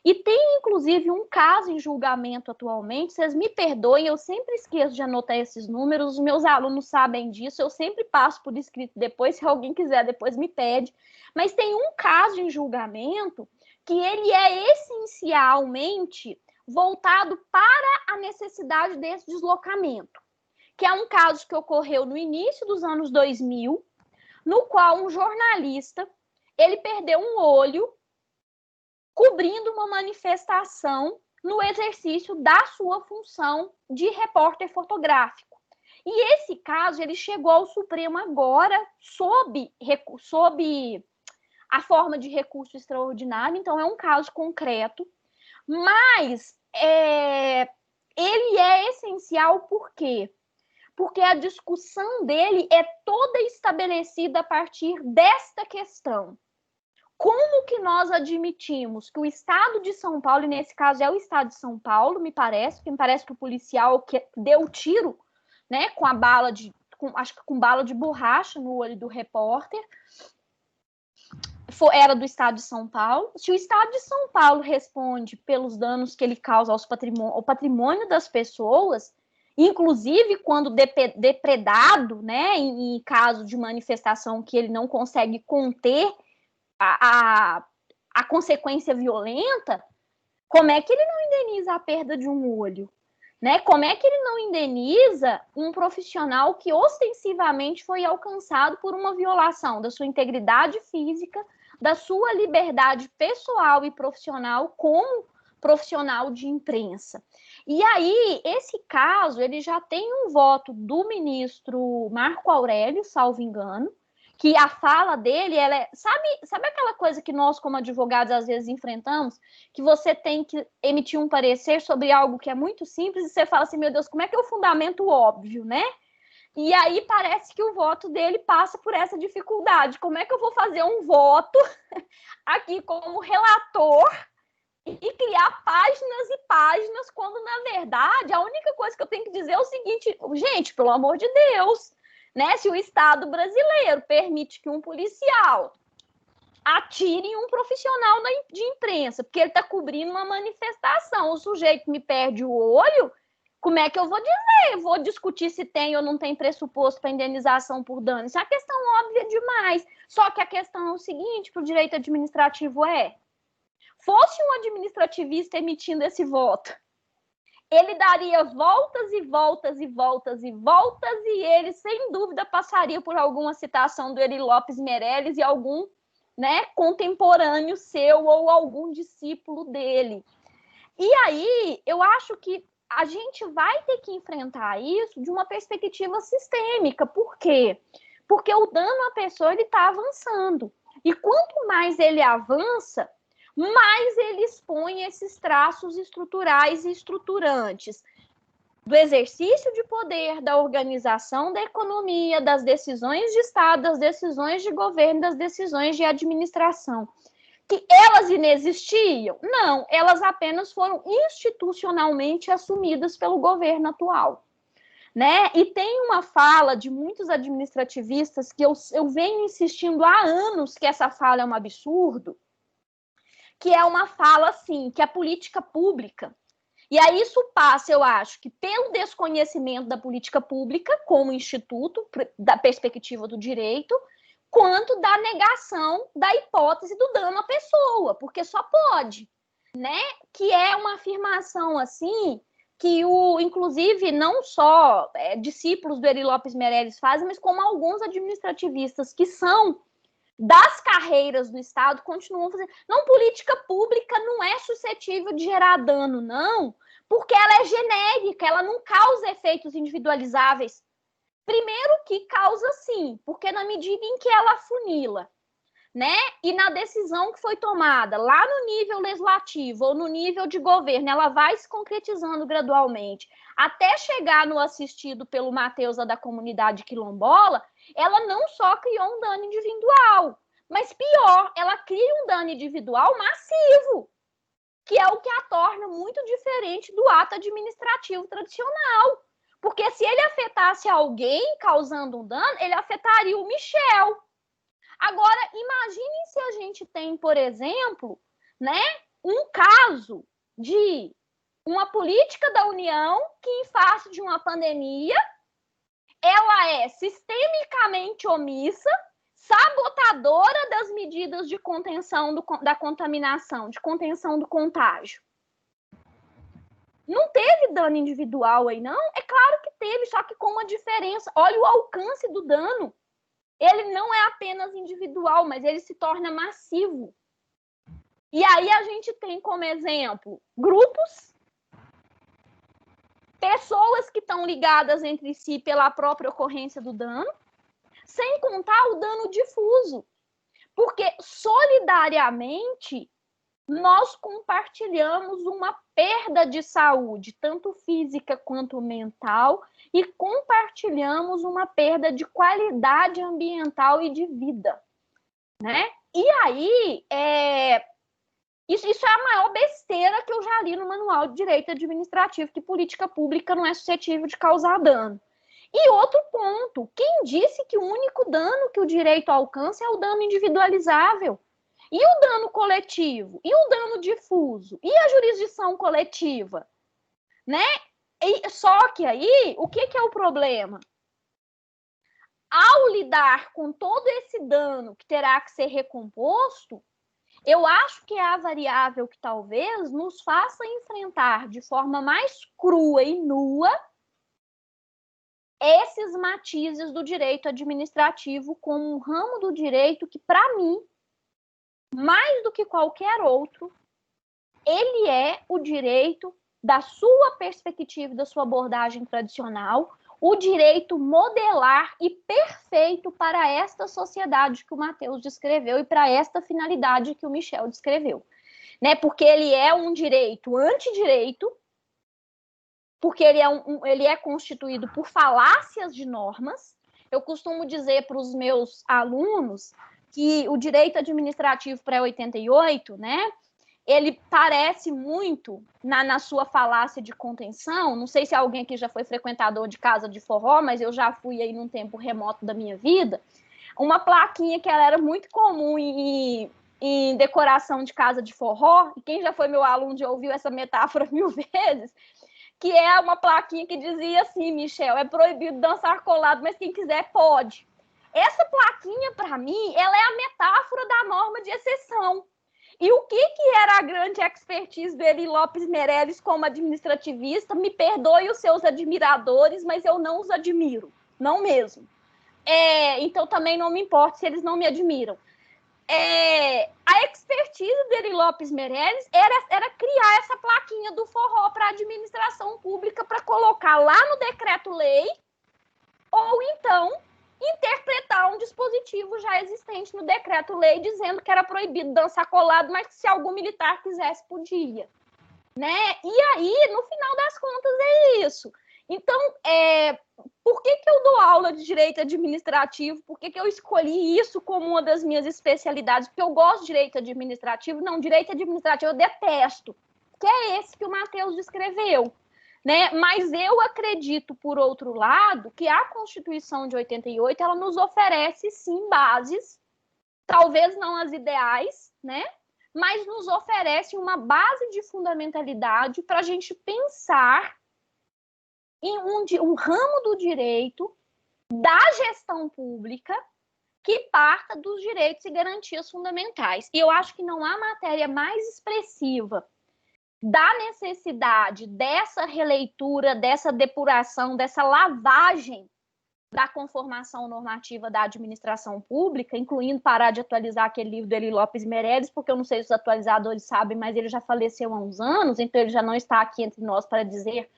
E tem, inclusive, um caso em julgamento atualmente, vocês me perdoem, eu sempre esqueço de anotar esses números, os meus alunos sabem disso, eu sempre passo por escrito depois, se alguém quiser depois me pede, mas tem um caso em julgamento que ele é essencialmente voltado para a necessidade desse deslocamento, que é um caso que ocorreu no início dos anos 2000, no qual um jornalista, ele perdeu um olho cobrindo uma manifestação no exercício da sua função de repórter fotográfico. E esse caso, ele chegou ao Supremo agora, sob a forma de recurso extraordinário, então é um caso concreto, mas ele é essencial por quê? Porque a discussão dele é toda estabelecida a partir desta questão. Como que nós admitimos que o Estado de São Paulo, e nesse caso é o Estado de São Paulo, me parece que o policial que deu o tiro, né, acho que com bala de borracha no olho do repórter, era do Estado de São Paulo. Se o Estado de São Paulo responde pelos danos que ele causa ao patrimônio das pessoas, inclusive quando depredado, né, em caso de manifestação que ele não consegue conter a consequência violenta, como é que ele não indeniza a perda de um olho? Né? Como é que ele não indeniza um profissional que ostensivamente foi alcançado por uma violação da sua integridade física, da sua liberdade pessoal e profissional como profissional de imprensa? E aí, esse caso, ele já tem um voto do ministro Marco Aurélio, salvo engano, que a fala dele, ela é... Sabe aquela coisa que nós, como advogados, às vezes enfrentamos? Que você tem que emitir um parecer sobre algo que é muito simples e você fala assim, meu Deus, como é que é o fundamento óbvio, né? E aí parece que o voto dele passa por essa dificuldade. Como é que eu vou fazer um voto aqui como relator e criar páginas e páginas, quando, na verdade, a única coisa que eu tenho que dizer é o seguinte, gente, pelo amor de Deus... Né? Se o Estado brasileiro permite que um policial atire em um profissional de imprensa, porque ele está cobrindo uma manifestação, o sujeito me perde o olho, como é que eu vou dizer? Eu vou discutir se tem ou não tem pressuposto para indenização por dano. Isso é uma questão óbvia demais. Só que a questão é o seguinte, para o direito administrativo fosse um administrativista emitindo esse voto, ele daria voltas e voltas e voltas e voltas e ele, sem dúvida, passaria por alguma citação do Eri Lopes Meirelles e algum, né, contemporâneo seu ou algum discípulo dele. E aí, eu acho que a gente vai ter que enfrentar isso de uma perspectiva sistêmica. Por quê? Porque o dano à pessoa está avançando. E quanto mais ele avança, mais ele expõe esses traços estruturais e estruturantes do exercício de poder, da organização da economia, das decisões de Estado, das decisões de governo, das decisões de administração. Que elas inexistiam? Não, elas apenas foram institucionalmente assumidas pelo governo atual. Né? E tem uma fala de muitos administrativistas que eu venho insistindo há anos que essa fala é um absurdo, que é uma fala assim, que a política pública, e aí isso passa, eu acho, que pelo desconhecimento da política pública como instituto, da perspectiva do direito, quanto da negação da hipótese do dano à pessoa, porque só pode, né? Que é uma afirmação assim, que inclusive não só discípulos do Eri Lopes Meirelles fazem, mas como alguns administrativistas que são das carreiras do Estado continuam fazendo. Não, política pública não é suscetível de gerar dano, não, porque ela é genérica, ela não causa efeitos individualizáveis. Primeiro que causa sim, porque na medida em que ela afunila, né? E na decisão que foi tomada lá no nível legislativo ou no nível de governo, ela vai se concretizando gradualmente, até chegar no assistido pelo Matheus da comunidade quilombola, ela não só criou um dano individual, mas pior, ela cria um dano individual massivo, que é o que a torna muito diferente do ato administrativo tradicional. Porque se ele afetasse alguém causando um dano, ele afetaria o Michel. Agora, imaginem se a gente tem, por exemplo, né, um caso de uma política da União que, em face de uma pandemia, ela é sistemicamente omissa, sabotadora das medidas de contenção da contaminação, de contenção do contágio. Não teve dano individual aí, não? É claro que teve, só que com uma diferença. Olha o alcance do dano. Ele não é apenas individual, mas ele se torna massivo. E aí a gente tem como exemplo grupos, pessoas que estão ligadas entre si pela própria ocorrência do dano, sem contar o dano difuso. Porque solidariamente nós compartilhamos uma perda de saúde, tanto física quanto mental, e compartilhamos uma perda de qualidade ambiental e de vida, né? E aí, isso é a maior besteira que eu já li no Manual de Direito Administrativo, que política pública não é suscetível de causar dano. E outro ponto, quem disse que o único dano que o direito alcança é o dano individualizável? E o dano coletivo? E o dano difuso? E a jurisdição coletiva? Né? Só que aí, o que é o problema? Ao lidar com todo esse dano que terá que ser recomposto, eu acho que é a variável que talvez nos faça enfrentar de forma mais crua e nua esses matizes do direito administrativo como um ramo do direito que, para mim, mais do que qualquer outro, ele é o direito da sua perspectiva, da sua abordagem tradicional, o direito modelar e perfeito para esta sociedade que o Matheus descreveu e para esta finalidade que o Michel descreveu, né? Porque ele é um direito antidireito, porque ele é constituído por falácias de normas. Eu costumo dizer para os meus alunos que o direito administrativo pré-88, né, ele parece muito, na sua falácia de contenção, não sei se alguém aqui já foi frequentador de casa de forró, mas eu já fui aí num tempo remoto da minha vida, uma plaquinha que ela era muito comum em decoração de casa de forró, e quem já foi meu aluno já ouviu essa metáfora 1000 vezes, que é uma plaquinha que dizia assim, Michel, é proibido dançar colado, mas quem quiser pode. Essa plaquinha, para mim, ela é a metáfora da norma de exceção. E o que era a grande expertise do Eli Lopes Meirelles como administrativista? Me perdoe os seus admiradores, mas eu não os admiro, não mesmo. Então também não me importa se eles não me admiram. A expertise do Eli Lopes Meirelles era criar essa plaquinha do forró para a administração pública para colocar lá no decreto-lei, ou então interpretar um dispositivo já existente no decreto-lei dizendo que era proibido dançar colado, mas que se algum militar quisesse, podia. Né? E aí, no final das contas, é isso. Então, por que eu dou aula de direito administrativo? Por que eu escolhi isso como uma das minhas especialidades? Porque eu gosto de direito administrativo? Não, direito administrativo eu detesto, que é esse que o Matheus descreveu. Né? Mas eu acredito, por outro lado, que a Constituição de 88 ela nos oferece, sim, bases, talvez não as ideais, né? Mas nos oferece uma base de fundamentalidade para a gente pensar em um ramo do direito, da gestão pública, que parta dos direitos e garantias fundamentais. E eu acho que não há matéria mais expressiva da necessidade dessa releitura, dessa depuração, dessa lavagem da conformação normativa da administração pública, incluindo parar de atualizar aquele livro do Eli Lopes Meirelles, porque eu não sei se os atualizadores sabem, mas ele já faleceu há uns anos, então ele já não está aqui entre nós para dizer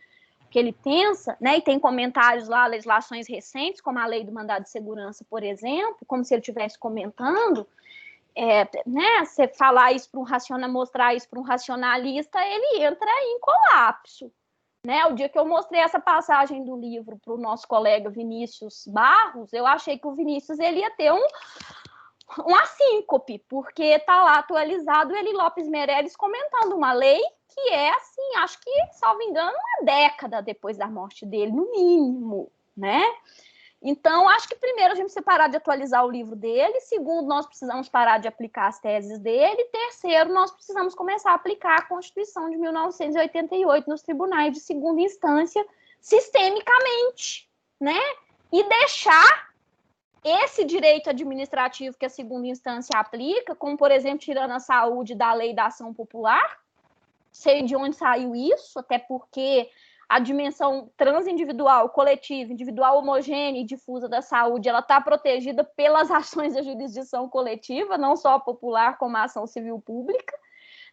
o que ele pensa, né? E tem comentários lá, legislações recentes, como a lei do mandado de segurança, por exemplo, como se ele estivesse comentando. Né, você falar isso para um racionalista, mostrar isso para um racionalista, ele entra em colapso. Né? O dia que eu mostrei essa passagem do livro para o nosso colega Vinícius Barros, eu achei que o Vinícius ele ia ter uma síncope, porque está lá atualizado o Eli Lopes Meirelles comentando uma lei que é assim, acho que, salvo engano, uma década depois da morte dele, no mínimo, né? Então, acho que primeiro a gente precisa parar de atualizar o livro dele, segundo, nós precisamos parar de aplicar as teses dele, terceiro, nós precisamos começar a aplicar a Constituição de 1988 nos tribunais de segunda instância sistemicamente, né? E deixar esse direito administrativo que a segunda instância aplica, como, por exemplo, tirando a saúde da lei da ação popular, sei de onde saiu isso, até porque a dimensão transindividual, coletiva, individual, homogênea e difusa da saúde, ela está protegida pelas ações da jurisdição coletiva, não só a popular, como a ação civil pública,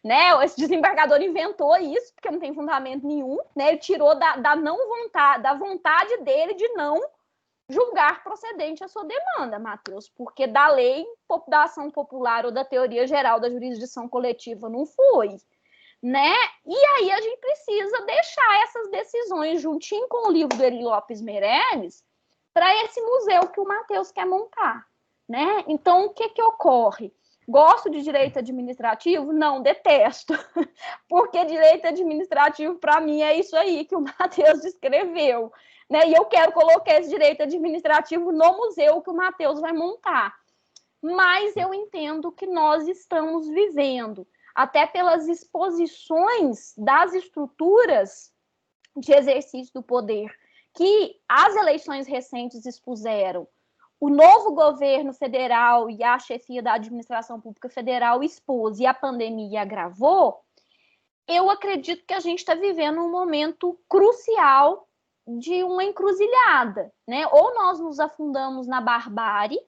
né? Esse desembargador inventou isso, porque não tem fundamento nenhum, né? Ele tirou da não vontade, da vontade dele de não julgar procedente a sua demanda, Matheus, porque da lei da ação popular ou da teoria geral da jurisdição coletiva não foi, né? E aí a gente precisa deixar essas decisões juntinho com o livro do Eri Lopes Meirelles para esse museu que o Matheus quer montar, né? Então, o que ocorre? Gosto de direito administrativo? Não, detesto, porque direito administrativo, para mim, é isso aí que o Matheus descreveu, né? E eu quero colocar esse direito administrativo no museu que o Matheus vai montar. Mas eu entendo que nós estamos vivendo, até pelas exposições das estruturas de exercício do poder que as eleições recentes expuseram, o novo governo federal e a chefia da administração pública federal expôs e a pandemia agravou, eu acredito que a gente está vivendo um momento crucial de uma encruzilhada, né? Ou nós nos afundamos na barbárie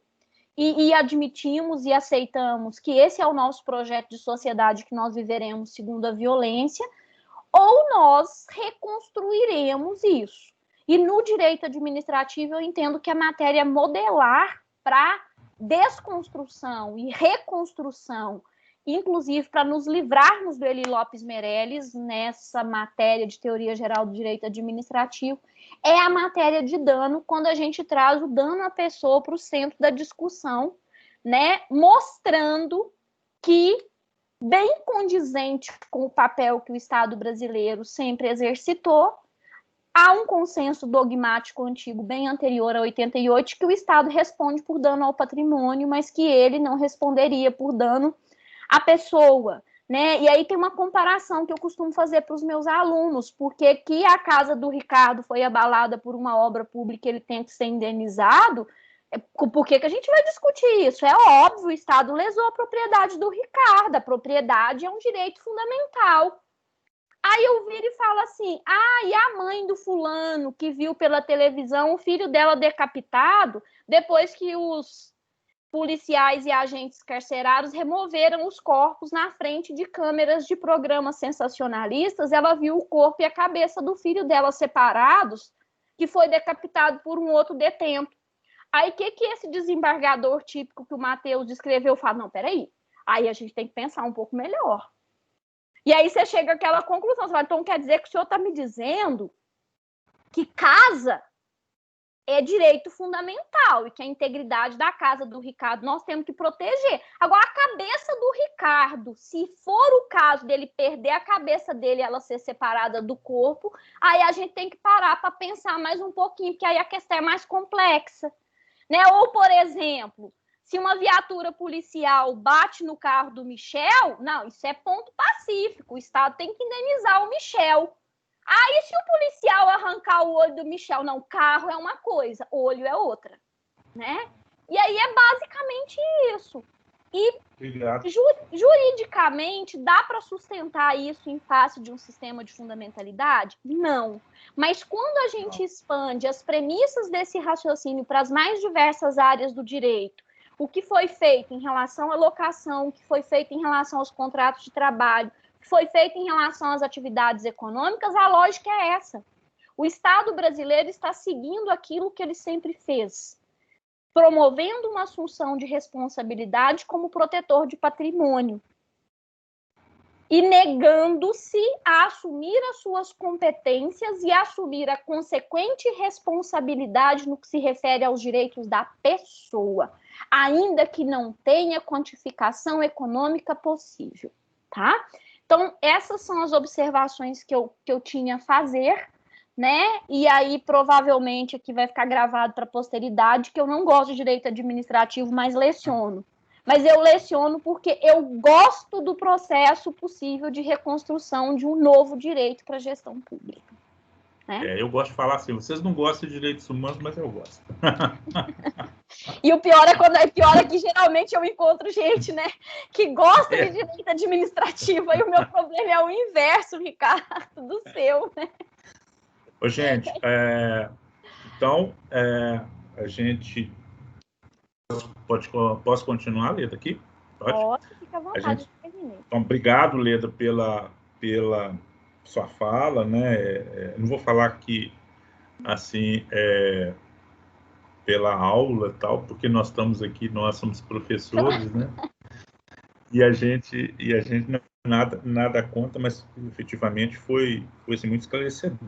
e admitimos e aceitamos que esse é o nosso projeto de sociedade que nós viveremos segundo a violência, ou nós reconstruiremos isso. E no direito administrativo eu entendo que a matéria modelar para desconstrução e reconstrução, inclusive para nos livrarmos do Eri Lopes Meirelles nessa matéria de teoria geral do direito administrativo, é a matéria de dano, quando a gente traz o dano à pessoa para o centro da discussão, né, mostrando que, bem condizente com o papel que o Estado brasileiro sempre exercitou, há um consenso dogmático antigo, bem anterior a 88, que o Estado responde por dano ao patrimônio, mas que ele não responderia por dano à pessoa, né? E aí tem uma comparação que eu costumo fazer para os meus alunos, porque que a casa do Ricardo foi abalada por uma obra pública, ele tem que ser indenizado. Por que a gente vai discutir isso? É óbvio, o Estado lesou a propriedade do Ricardo, a propriedade é um direito fundamental. Aí eu viro e falo assim, e a mãe do fulano que viu pela televisão o filho dela decapitado, depois que os policiais e agentes carcerários removeram os corpos na frente de câmeras de programas sensacionalistas, ela viu o corpo e a cabeça do filho dela separados, que foi decapitado por um outro detento. Aí, o que esse desembargador típico que o Matheus descreveu fala? Não, peraí, aí a gente tem que pensar um pouco melhor. E aí você chega àquela conclusão, você fala, então quer dizer que o senhor está me dizendo que casa é direito fundamental e que a integridade da casa do Ricardo nós temos que proteger. Agora, a cabeça do Ricardo, se for o caso dele perder a cabeça dele e ela ser separada do corpo, aí a gente tem que parar para pensar mais um pouquinho, porque aí a questão é mais complexa, né? Ou, por exemplo, se uma viatura policial bate no carro do Michel, não, isso é ponto pacífico, o Estado tem que indenizar o Michel. Aí, se o policial arrancar o olho do Michel, não, carro é uma coisa, olho é outra, né? E aí é basicamente isso. E juridicamente, dá para sustentar isso em face de um sistema de fundamentalidade? Não. Mas quando a gente expande as premissas desse raciocínio para as mais diversas áreas do direito, o que foi feito em relação à locação, o que foi feito em relação aos contratos de trabalho, o que foi feito em relação às atividades econômicas, a lógica é essa. O Estado brasileiro está seguindo aquilo que ele sempre fez, promovendo uma assunção de responsabilidade como protetor de patrimônio e negando-se a assumir as suas competências e assumir a consequente responsabilidade no que se refere aos direitos da pessoa, ainda que não tenha quantificação econômica possível, tá? Então, essas são as observações que eu tinha a fazer né? E aí, provavelmente, aqui vai ficar gravado para a posteridade que eu não gosto de direito administrativo, mas leciono. Mas eu leciono porque eu gosto do processo possível de reconstrução de um novo direito para a gestão pública. Né? Eu gosto de falar assim, vocês não gostam de direitos humanos, mas eu gosto. E o pior é que geralmente eu encontro gente, né, que gosta de direito administrativo, aí o meu problema é o inverso, Ricardo, do seu, né? Ô, gente, então, a gente posso continuar, Leda, aqui? Pode, fica à vontade. Então, obrigado, Leda, pela sua fala, né? Não vou falar aqui, assim, pela aula e tal, porque nós estamos aqui, nós somos professores, né? E a gente nada conta, mas efetivamente foi assim, muito esclarecedor,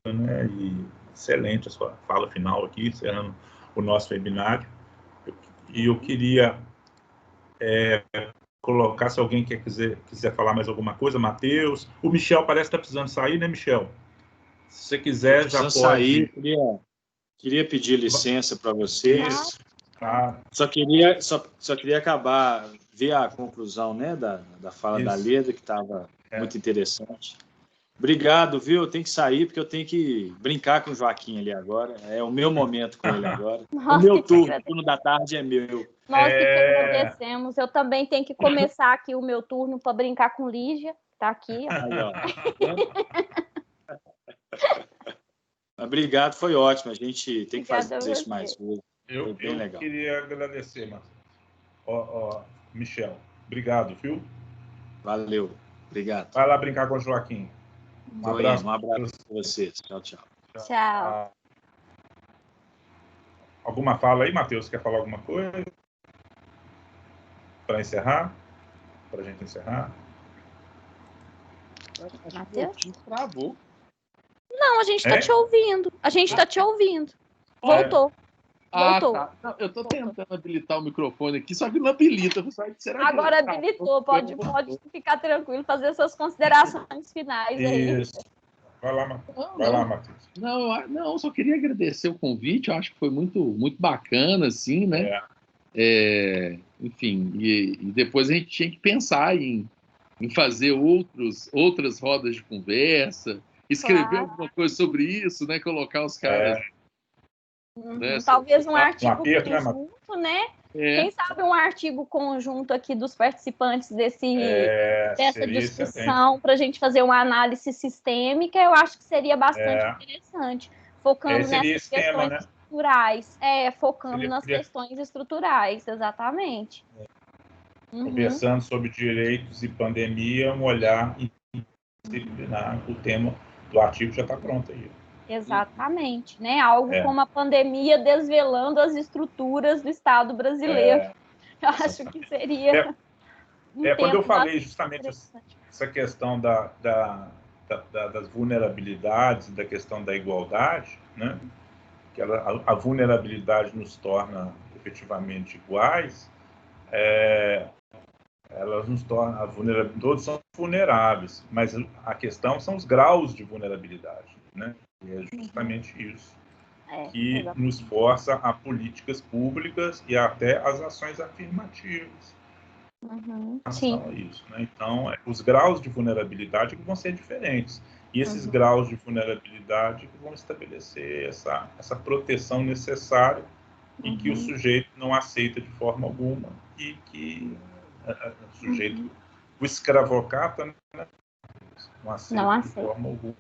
né? E excelente a sua fala final aqui, encerrando o nosso webinário. E eu queria colocar, se alguém quiser falar mais alguma coisa, Matheus. O Michel parece que está precisando sair, né, Michel? Se você quiser, já pode... sair. Queria pedir licença para vocês. Só queria acabar, ver a conclusão, né, da fala da Leda, que estava muito interessante. Obrigado, viu? Eu tenho que sair, porque eu tenho que brincar com o Joaquim ali agora. É o meu momento com ele agora. O meu turno da tarde é meu. Nós que te agradecemos. Eu também tenho que começar aqui o meu turno para brincar com Lígia. Está aqui. Aí, ó. Obrigado, foi ótimo. A gente tem que fazer isso mais vezes. Eu queria agradecer, Michel. Obrigado, viu? Valeu. Obrigado. Vai lá brincar com o Joaquim. Um abraço para vocês. Tchau, tchau. Tchau. Alguma fala aí, Matheus? Quer falar alguma coisa? Para encerrar? Para a gente encerrar? Matheus? Travou. Não, a gente está te ouvindo. A gente está te ouvindo. Voltou. Voltou. Tá. Não, eu estou tentando habilitar o microfone aqui, só que não habilita. Agora habilitou. Pode ficar tranquilo, fazer suas considerações finais aí. Isso. Vai lá, Matheus. Não, só queria agradecer o convite. Eu acho que foi muito, muito bacana, assim, né? Enfim, e depois a gente tinha que pensar em fazer outras rodas de conversa, escrever alguma coisa sobre isso, né? Colocar os caras... Né? Talvez um artigo conjunto, né? Quem sabe um artigo conjunto aqui dos participantes dessa discussão para a gente fazer uma análise sistêmica, eu acho que seria bastante interessante, focando nessas questões estruturais. Focando nas questões estruturais, exatamente. Conversando sobre direitos e pandemia, um olhar interdisciplinar, o tema do artigo já está pronto aí. Exatamente, né? Algo como a pandemia desvelando as estruturas do Estado brasileiro. Eu acho que seria quando eu falei justamente essa questão das vulnerabilidades, da questão da igualdade, né? Que a vulnerabilidade nos torna efetivamente iguais, elas nos tornam todos são vulneráveis, mas a questão são os graus de vulnerabilidade, né? E é justamente isso que nos força a políticas públicas e até as ações afirmativas. Sim. Isso, né? Então, os graus de vulnerabilidade vão ser diferentes. E esses graus de vulnerabilidade vão estabelecer essa proteção necessária e que o sujeito não aceita de forma alguma e que o sujeito, o escravocrata, né? Não aceita de forma alguma.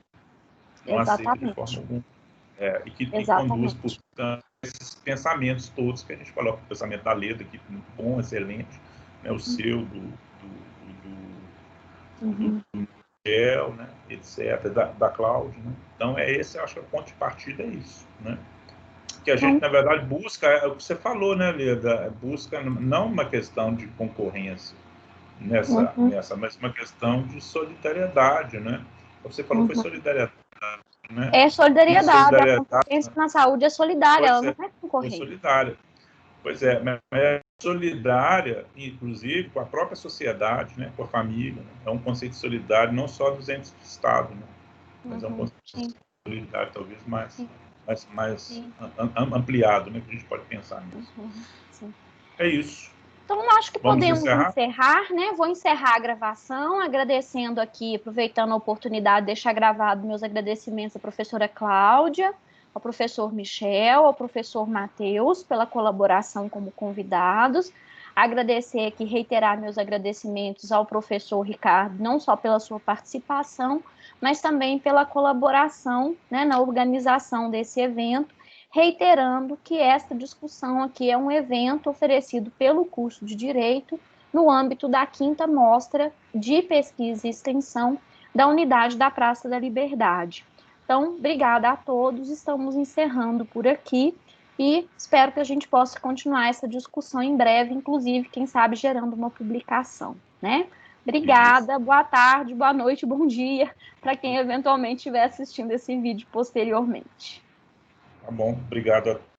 Não aceita de forma alguma. E que conduz, portanto, esses pensamentos todos que a gente falou, o pensamento da Leda, que bom, excelente, né? O seu, do Miguel, né? Etc., da Cláudia. Né? Então, esse, eu acho que o ponto de partida é isso. Né? Que a gente, na verdade, busca, é o que você falou, né, Leda? Busca não uma questão de concorrência mas uma questão de solidariedade, né? Você falou foi solidariedade. Né? Solidariedade. A concorrência na saúde é solidária, ela não é concorrente. É solidária. Pois é, mas é solidária, inclusive, com a própria sociedade, né? Com a família. Né? É um conceito solidário não só dos entes do Estado, né? Mas é um conceito sustentabilidade talvez mais ampliado, né, que a gente pode pensar nisso. Sim. É isso. Então, acho que podemos encerrar, né? Vou encerrar a gravação, agradecendo aqui, aproveitando a oportunidade, deixar gravado meus agradecimentos à professora Cláudia, ao professor Michel, ao professor Matheus, pela colaboração como convidados. Agradecer aqui, reiterar meus agradecimentos ao professor Ricardo, não só pela sua participação, mas também pela colaboração, né, na organização desse evento, reiterando que esta discussão aqui é um evento oferecido pelo curso de Direito no âmbito da 5ª Mostra de Pesquisa e Extensão da Unidade da Praça da Liberdade. Então, obrigada a todos, estamos encerrando por aqui e espero que a gente possa continuar essa discussão em breve, inclusive, quem sabe, gerando uma publicação, né? Obrigada, boa tarde, boa noite, bom dia, para quem eventualmente estiver assistindo esse vídeo posteriormente. Tá bom, obrigado a